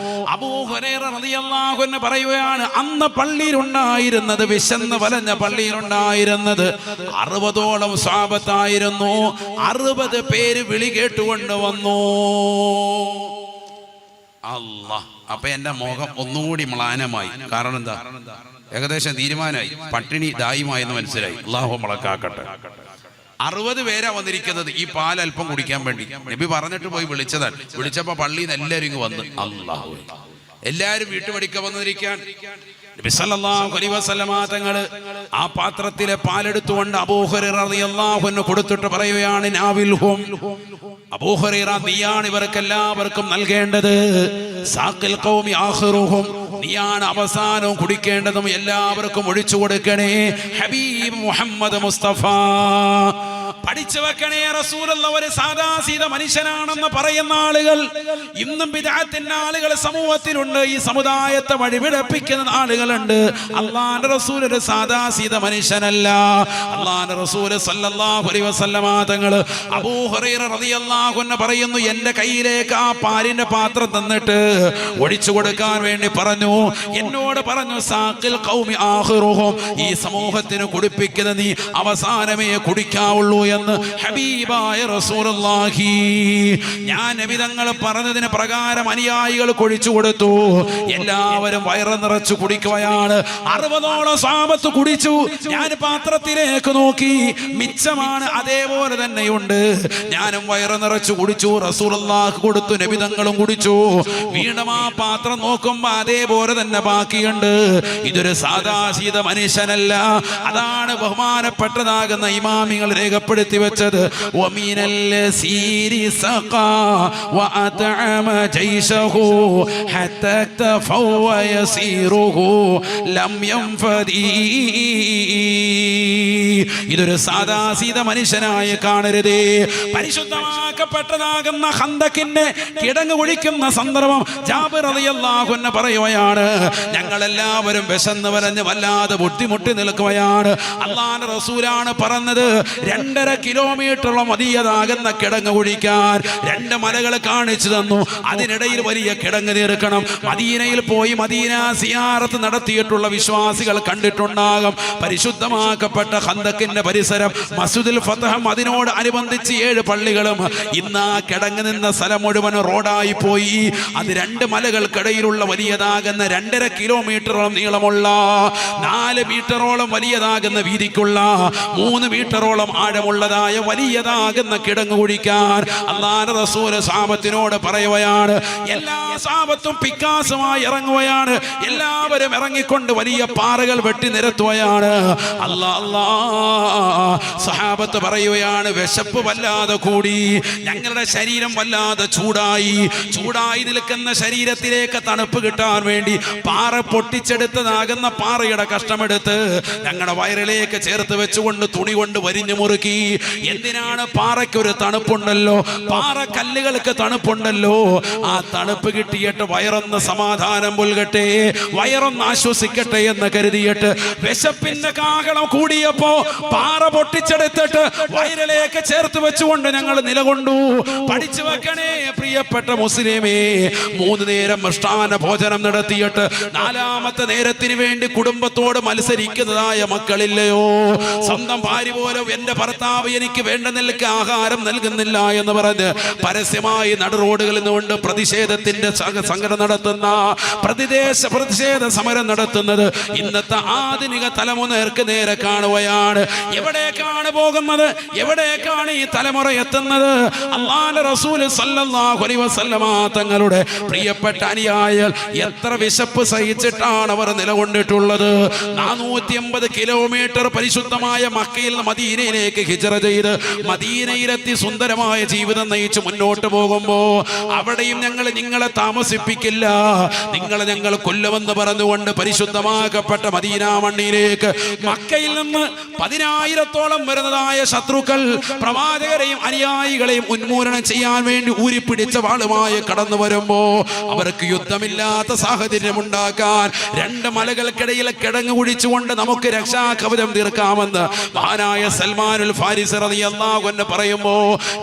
അബൂ ഹുറൈറ റളിയല്ലാഹു അൻഹു പറയുകയാണ്, അന്ന് പള്ളിയിലുണ്ടായിരുന്നത്, വിശന്ന് വലഞ്ഞ പള്ളിയിലുണ്ടായിരുന്നത് 60ഓളം സ്വഹാബത്തായിരുന്നു. 60 പേര് വിളി കേട്ടുകൊണ്ട് വന്നു. അല്ലാഹ്. അപ്പൊ എന്റെ മുഖം ഒന്നുകൂടി മ്ലാനമായി. കാരണം എന്താ? ഏകദേശം തീരുമാനമായി, പട്ടിണി ദായിമായെന്ന് മനസ്സിലായി. അല്ലാഹു മളക്കാക്കട്ടെ. 60 പേരാ വന്നിരിക്കുന്നത് ഈ പാൽ അല്പം കുടിക്കാൻ വേണ്ടി. നബി പറഞ്ഞിട്ട് പോയി വിളിച്ചതാണ്. വിളിച്ചപ്പോ പള്ളിയിൽ നിന്ന് എല്ലാവരും ഇങ്ങ് വന്ന്. അല്ലാഹു, എല്ലാവരും വീട്ടുപടിക്ക വന്നിരിക്കാൻ. നബി സല്ലല്ലാഹു അലൈഹി വസല്ലമ തങ്ങൾ ആ പാത്രത്തിലെ പാലെടുത്തുകൊണ്ട് അബൂ ഹുറൈറ റളിയല്ലാഹു അൻഹു കൊടുത്തിട്ട് പറയുകയാണ്, നാവിൽഹും, അബൂ ഹുറൈറ, നീയാണ് ഇവർക്കെല്ലാവർക്കും നൽകേണ്ടത്. സാഖിൽ ഖൗമി ആഖിറുഹും, നീയാണ് അവസാനവും കുടിക്കേണ്ടതും, എല്ലാവർക്കും ഒഴിച്ചു കൊടുക്കണേ. ഹബീബ് മുഹമ്മദ് മുസ്തഫ പഠിച്ചു വെക്കണേ. റസൂലുള്ളാഹി ഒരു സാദാസീത മനുഷ്യനാണെന്ന് പറയുന്ന ആളുകൾ ഇന്നും ബിദ്അത്തിന്റെ ആളുകൾ സമൂഹത്തിലുണ്ട്. ഈ സമുദായത്തെ വഴിപിഴപ്പിക്കുന്ന ആളുകളുണ്ട്. അല്ലാഹുവിന്റെ റസൂൽ ഒരു സാദാസീത മനുഷ്യനല്ല. അല്ലാഹുവിന്റെ റസൂൽ സല്ലല്ലാഹു അലൈഹി വസല്ലമ തങ്ങൾ അബൂ ഹുറൈറ റളിയല്ലാഹു അൻഹു പറയുന്നു, എന്റെ കയ്യിലേക്ക് ആ പാലിന്റെ പാത്രം തന്നിട്ട് ഒഴിച്ചു കൊടുക്കാൻ വേണ്ടി പറഞ്ഞു. എന്നോട് പറഞ്ഞു, സാഖിൽ ഖൗമി ആഖിറുഹും, ഈ സമൂഹത്തിന് കുടിപ്പിക്കുന്ന നീ അവസാനമേ കുടിക്കാവുള്ളൂ എന്ന് ഹബീബായ റസൂലുള്ളാഹി. ഞാൻ നബി തങ്ങൾ പറഞ്ഞതിന് പ്രകാരം അനുയായികൾ കൊഴിച്ചു കൊടുത്തു. എല്ലാവരും വയറ് നിറച്ചു കുടിക്കുകയാണ്. 60ഓളം സ്വഹാബത്ത് കുടിച്ചു. ഞാൻ പാത്രത്തിലേക്ക് നോക്കി, മിച്ചമാണ്, അതേപോലെ തന്നെയുണ്ട്. ഞാനും വയറ് നിറച്ചു കുടിച്ചു. റസൂലുള്ളാഹി കൊടുത്തു, നബി തങ്ങളും കുടിച്ചു. വീണ്ടും ആ പാത്രം നോക്കുമ്പോ അതേപോലെ തന്നെ ബാക്കിയുണ്ട്. ഇതൊരു സാദാസീത മനുഷ്യനല്ല. അതാണ് ബഹുമാനപ്പെട്ടതാകുന്ന ഇമാമികൾ രേഖപ്പെടുത്തി വെച്ചത്. വമിനൽ സീരി സഖാ വഅതഅമ ജൈശഹു ഹത്താ തഫവ യസീറുഹു ലം യൻഫദി. ഇതൊരു സാദാസീത മനുഷ്യനായി കാണരുതേ. പരിശുദ്ധമാക്കപ്പെട്ടതാകുന്ന ഖന്തക്കിന്റെ കിടങ്ങ് കുഴിക്കുന്ന സന്ദർഭം ജാബിർ റളിയല്ലാഹു അൻഹു പറയുകയാണ്, ഞങ്ങളെല്ലാവരും വിശന്ന് വലഞ്ഞ് വല്ലാതെ ബുദ്ധിമുട്ടി നിൽക്കുകയാണ്. അല്ലാഹുവിന്റെ റസൂലാണ് പറഞ്ഞത്, 2.5 കിലോമീറ്ററോളം മതിയതാകുന്ന കിടങ്ങ് കുഴിക്കാൻ 2 മലകൾ കാണിച്ചു തന്നു. അതിനിടയിൽ വലിയ കിടങ്ങ് തീർക്കണം. മദീനയിൽ പോയി മദീന സിയാറത്ത് നടത്തിയിട്ടുള്ള വിശ്വാസികൾ കണ്ടിട്ടുണ്ടാകും. പരിശുദ്ധമാക്കപ്പെട്ട ഖന്തക്കിന്റെ പരിസരം, മസ്ജിദുൽ ഫതഹും അതിനോട് അനുബന്ധിച്ച് 7 പള്ളികളും ഇന്ന് ആ കിടങ്ങ് നിന്ന സ്ഥലം മുഴുവൻ റോഡായി പോയി. അത് 2 മലകൾക്കിടയിലുള്ള വലിയതാകുന്ന 2.5 കിലോമീറ്ററോളം നീളമുള്ള, 4 മീറ്ററോളം വലിയതാകുന്ന വീതിക്കുള്ള, 3 മീറ്ററോളം ആഴമുള്ള ഉള്ളതായ വലിയതാകുന്ന കിടങ്ങ് കുഴിക്കാൻ അല്ലാഹുവിന്റെ റസൂൽ സഹാബത്തിനോട് പറയുകയാണ്. എല്ലാ സഹാബത്തും പിക്കാസുമായി ഇറങ്ങുകയാണ്. എല്ലാവരും ഇറങ്ങിക്കൊണ്ട് വലിയ പാറകൾ വെട്ടി നിരത്തുകയാണ്. സഹാബത്ത് പറയുകയാണ്, വിശപ്പ് വല്ലാതെ കൂടി, ഞങ്ങളുടെ ശരീരം വല്ലാതെ ചൂടായി നിൽക്കുന്ന ശരീരത്തിലേക്ക് തണുപ്പ് കിട്ടാൻ വേണ്ടി പാറ പൊട്ടിച്ചെടുത്തതാകുന്ന പാറയുടെ കഷ്ണമെടുത്ത് ഞങ്ങളുടെ വയറിലേക്ക് ചേർത്ത് വെച്ചുകൊണ്ട് തുണി കൊണ്ട് വരിഞ്ഞു മുറുക്കി. എന്തിനാണ്? പാറയ്ക്കൊരു തണുപ്പുണ്ടല്ലോ, പാറ കല്ലുകൾക്ക് തണുപ്പുണ്ടല്ലോ. ആ തണുപ്പ് കിട്ടിയിട്ട് വയറൊന്ന് സമാധാനം പുൽകട്ടെ, വയറൊന്ന് ആശ്വസിക്കട്ടെ എന്ന് കരുതിയിട്ട് വിശപ്പിന്റെ കാഹളം കൂടിയപ്പോ പാറ പൊട്ടിച്ചെടുത്തിട്ട് വയറിലേക്ക് ചേർത്ത് വെച്ചുകൊണ്ട് ഞങ്ങൾ നിലകൊണ്ടു. പഠിച്ചു വെക്കണേ പ്രിയപ്പെട്ട മുസ്ലിമേ, 3 നേരം മൃഷ്ടാന ഭോജനം നടത്തിയിട്ട് 4ാമത്തെ നേരത്തിന് വേണ്ടി കുടുംബത്തോട് മത്സരിക്കുന്നതായ മക്കളില്ലയോ? സ്വന്തം ഭാര്യ പോലും എന്റെ ഭർത്താവ് എനിക്ക് വേണ്ട നിലയ്ക്ക് ആഹാരം നൽകുന്നില്ല എന്ന് പറഞ്ഞ് പരസ്യമായി നടുറോഡുകളിൽ നിന്നുകൊണ്ട് പ്രതിഷേധത്തിന്റെ സംഘടന നടത്തുന്ന പ്രതിഷേധ സമരം നടത്തുന്നത് ഇന്നത്തെ ആധുനിക തലമുറക്ക് നേരെ കാണുകയാണ്. എവിടേക്കാണ് പോകുന്നത്? എവിടേക്കാണ് ഈ തലമുറ എത്തുന്നത്? അല്ലാഹുവിന്റെ റസൂൽ സല്ലല്ലാഹു അലൈഹി വസല്ലമ തങ്ങളുടെ പ്രിയപ്പെട്ട അനുയായികൾ എത്ര വിശപ്പ് സഹിച്ചിട്ടാണ് അവർ നിലകൊണ്ടിട്ടുള്ളത്. 480 കിലോമീറ്റർ പരിശുദ്ധമായ മക്കയിൽ നിന്ന് മദീനയിലേക്ക് ഹിജ്റ ചെയ്ത് മദീനയിലെത്തി സുന്ദരമായ ജീവിതം നയിച്ച് മുന്നോട്ട് പോകുമ്പോ അവിടെയും നിങ്ങളെ താമസിപ്പിക്കില്ല, ഞങ്ങൾ കൊല്ലുമെന്ന് പറഞ്ഞുകൊണ്ട് പരിശുദ്ധമാക്കപ്പെട്ട മദീന മണ്ണിലേക്ക് മക്കയിൽ നിന്ന് 10,000-ഓളം വരുന്നതായ ശത്രുക്കൾ പ്രവാചകരെയും അനുയായികളെയും ഉന്മൂലനം ചെയ്യാൻ വേണ്ടി ഊരിപ്പിടിച്ച വാളുമായി കടന്നു വരുമ്പോ അവർക്ക് യുദ്ധമില്ലാത്ത സാഹചര്യം ഉണ്ടാക്കാൻ 2 മലകൾക്കിടയിൽ കിടങ്ങ് കുഴിച്ചുകൊണ്ട് നമുക്ക് രക്ഷാകവചം തീർക്കാമെന്ന് മഹാനായ സൽമാനുൽ ഫാരിസി റളിയല്ലാഹു അൻഹു പറയുമ്പോ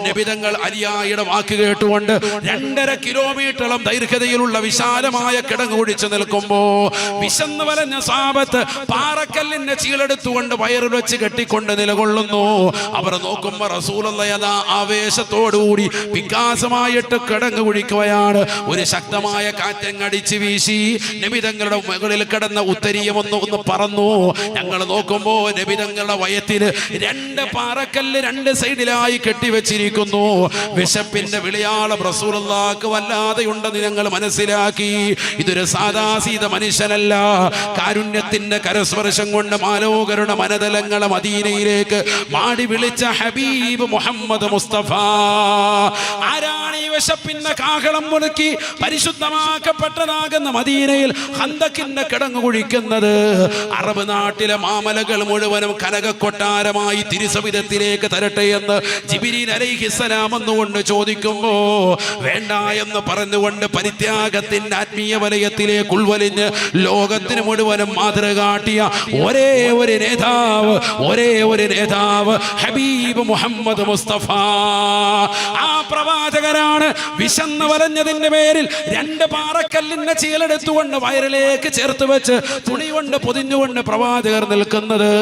നബിതങ്ങൾ അനുയായിയുടെ വാക്ക് കേട്ടുകൊണ്ട് 2.5 കിലോമീറ്ററോളം ദൈർഘ്യതയിലുള്ള വിശാലമായ കിടങ്ങ് കുഴിച്ചു നിൽക്കുമ്പോ വിശന്ന് വലഞ്ഞ സഹാബത്ത് പാറക്കല്ലിന്റെ ചീലെടുത്തുകൊണ്ട് വയറിൽ വെച്ച് കെട്ടിക്കൊണ്ട് നിലകൊള്ളുന്നു. അവർ നോക്കുമ്പോ റസൂലുള്ളാഹി ആവേശത്തോടുകൂടി വികാസമായിട്ട് കിടങ്ങ് കുഴിക്കുകയാണ്. ഒരു ശക്തമായ കാറ്റങ്ങടിച്ച് വീശി നബിതങ്ങളുടെ മുകളിൽ കിടന്ന ഉത്തരീയം ഒന്ന് പറന്നു. ഞങ്ങൾ നോക്കുമ്പോ നബിതങ്ങളുടെ വയറ്റില് 2 പാറക്കല്ല് 2 സൈഡിലായി കെട്ടിവെച്ചിരിക്കുന്നു. വിശപ്പിന്റെ വിളിയാളം റസൂലുള്ളാഹിക്ക് വല്ലാതെ ഉണ്ടെന്ന് ഞങ്ങൾ മനസ്സിലാക്കി. ഇതൊരു സാദാസീത മനുഷ്യനല്ല, കാരുണ്യത്തിന്റെ കരസ്പർശം കൊണ്ട് മാലോകരുടെ മനതലങ്ങളെ മദീനയിലേക്ക് മാടി വിളിച്ച ഹബീബ് മുഹമ്മദ് മുസ്തഫ. ആരാണ് ഈ വിശപ്പിന്റെ കാഹളം മുറുക്കി പരിശുദ്ധമാക്കപ്പെട്ടതാകുന്ന മദീനയിൽ ഖന്തക്കിന്റെ കിടങ്ങ് കുഴിക്കുന്നത്? അറബ് നാട്ടിലെ മാമലകൾ മുഴുവനും കനകക്കൊട്ടാരമായി തിരുസവിധത്തിലേക്ക് തരട്ടെ എന്ന് ജിബ്രീൽ അലൈഹിസ്സലാം എന്നുകൊണ്ട് ചോദിക്കുമ്പോ വേണ്ട എന്ന് പറഞ്ഞുകൊണ്ട് പരിത്യാഗത്തിന്റെ ആത്മീയ വലയത്തിലേക്ക് ഉൾവലിഞ്ഞ് ലോകത്തിന് മുഴുവനും മാതൃക കാട്ടിയ ഒരേ ഒരു നേതാവ് ഹബീബ് മുഹമ്മദ് മുസ്തഫ. ആ പ്രവാചകനാണ് വിശന്ന് വലഞ്ഞതിന്റെ പേരിൽ 2 പാറക്കല്ലിന്റെ ചീലെടുത്തുകൊണ്ട് വയറിലേക്ക് ചേർത്ത് വെച്ച് തുണി കൊണ്ട് പൊതിഞ്ഞുകൊണ്ട് പ്രവാചകർ നിൽക്കുന്നത്.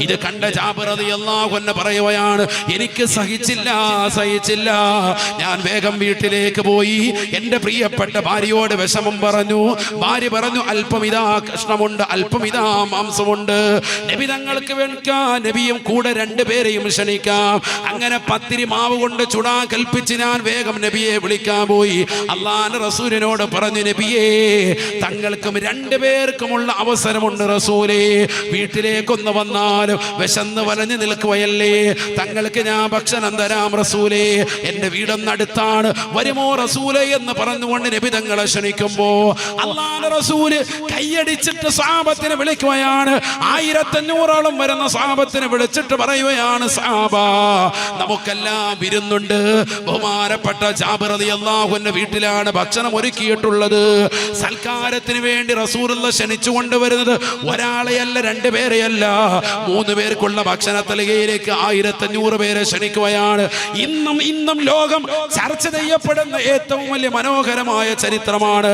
ഇത് കണ്ട ജാബിർ റളിയല്ലാഹു അൻഹു പറയുകയാണ്, എനിക്ക് സഹിച്ചില്ല. ഞാൻ വേഗം വീട്ടിലേക്ക് പോയി എന്റെ പ്രിയപ്പെട്ട ഭാര്യയോട് വിഷമം പറഞ്ഞു. ഭാര്യ പറഞ്ഞു, അല്പം ഇതാ കഷ്ണമുണ്ട്, അല്പം ഇതാ മാംസമുണ്ട്, നബി തങ്ങൾക്ക് വേണ്ടിക്കാൻ നബിയും കൂടെ 2 പേരെയും ക്ഷണിക്കാം. അങ്ങനെ പത്തിരി മാവ് കൊണ്ട് ചുടാൻ കൽപ്പിച്ച് ഞാൻ വേഗം നബിയെ വിളിക്കാൻ പോയി. അല്ലാഹുവിന്റെ റസൂലിനോട് പറഞ്ഞു, നബിയേ, തങ്ങൾക്കും 2 പേർക്കുമുള്ള അവസരമുണ്ട് റസൂലേ, വീട്ടിലേക്കൊന്ന് വന്നാലും വിശന്ന് വലഞ്ഞു നിൽക്കുകയല്ലേ, തങ്ങൾക്ക് ഞാൻ ഭക്ഷണം തരാം റസൂലേ, എന്റെ വീടൊന്നടുത്താണ്, വരുമോ റസൂലേ എന്ന് പറഞ്ഞുകൊണ്ട് നബി തങ്ങളെ ക്ഷണിക്കുമ്പോ അല്ലാഹുവിന്റെ റസൂല് കൈയടിച്ചിട്ട് സഹാബത്തിനെ വിളിക്കുകയാണ്. 1500ഓളം വരുന്ന സഹാബത്തിനെ വിളിച്ചിട്ട് പറയുകയാണ്, സഹാബ, നമുക്കെല്ലാം വിരുന്നുണ്ട്. ബഹുമാനപ്പെട്ട ജാബിർ റളിയല്ലാഹു അൻഹു വീട്ടിലാണ് ഭക്ഷണം ഒരുക്കിയിട്ടുള്ളത്. സൽക്കാരത്തിന് വേണ്ടി റസൂലുള്ളാഹി ക്ഷണിച്ചു കൊണ്ടുവരുന്നത് ഒരാളെയല്ല, 2 പേരെയല്ല, 3 പേർക്കുള്ള ഭക്ഷണ തലികയിലേക്ക് 1500 പേരെ ക്ഷണിക്കുകയാണ്. ഇന്നും ലോകം ചർച്ച ചെയ്യപ്പെടുന്ന ഏറ്റവും വലിയ മനോഹരമായ ചരിത്രമാണ്.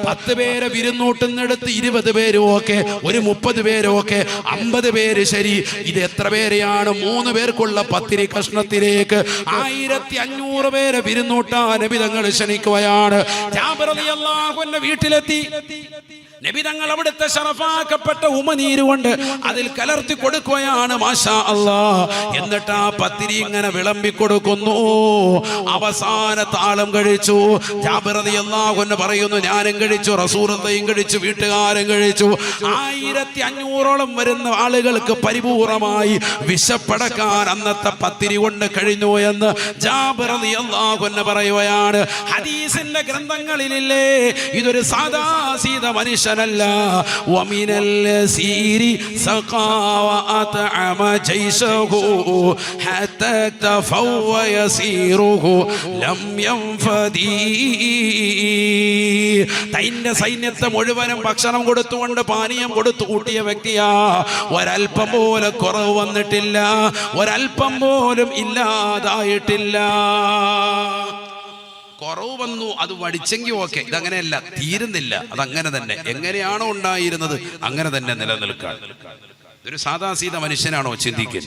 10 പേരെ വിരുന്നൂട്ടുന്നിടത്ത് 20 പേരും ഒക്കെ, ഒരു 30 പേരും ഒക്കെ, 50 പേര് ശരി. ഇത് എത്ര പേരെയാണ്? 3 പേർക്കുള്ള പത്തിരി കഷ്ണത്തിലേക്ക് 1500 പേരെ വിരുന്നൂട്ടാൻ നബി തങ്ങൾ ക്ഷണിക്കുകയാണ്. ജാബിർ റളിയല്ലാഹു അൻഹു വീട്ടിലെത്തി. നബി തങ്ങൾ അവിടുത്തെ ശറഫാക്കപ്പെട്ട ഉമനീര് കൊണ്ട് അതിൽ കലർത്തി കൊടുക്കുകയാണ് മാഷാ അല്ലാഹ്. എന്നിട്ട് ആ പത്തിരി ഇങ്ങനെ വിളമ്പി കൊടുക്കുന്നു. അവസാന താളം കഴിച്ചു. ജാബിർ റളിയല്ലാഹു അൻഹു പറയുന്നു, ഞാനും കഴിച്ചു, റസൂലുള്ളാഹിയും കഴിച്ചു, വീട്ടുകാരും കഴിച്ചു. 1500ഓളം വരുന്ന ആളുകൾക്ക് പരിപൂർണമായി വിശപ്പടക്കാൻ അന്നത്തെ പത്തിരി കൊണ്ട് കഴിഞ്ഞു എന്ന് ജാബിർ റളിയല്ലാഹു അൻഹു പറയുകയാണ്. ഹദീസിന്റെ ഗ്രന്ഥങ്ങളിലില്ലേ, ഇതൊരു സാധാ സീത മനുഷ്യനല്ല. വമിനൽ സീരി സഖാ വഅത്അമ ജൈശഹു ഹത്താ തഫവ യസീറുഹു ലം യൻഫദി. തന്റെ സൈന്യത്തെ മുഴുവനും ഭക്ഷണം കൊടുത്തുകൊണ്ട് പാനീയം കൊടുത്തു കൂട്ടിയ വ്യക്തിയാ. ഒരൽപ്പം പോലും കുറവ് വന്നിട്ടില്ല, ഒരൽപ്പം പോലും ഇല്ലാതായിട്ടില്ല. കുറവ് വന്നു, അത് വടിച്ചെങ്കിൽ ഓക്കെ. ഇതങ്ങനെയല്ല, തീരുന്നില്ല. അതങ്ങനെ തന്നെ, എങ്ങനെയാണോ ഉണ്ടായിരുന്നത് അങ്ങനെ തന്നെ നിലനിൽക്കാൻ. ഇതൊരു സാധാ സീത മനുഷ്യനാണോ ചിന്തിക്കുക?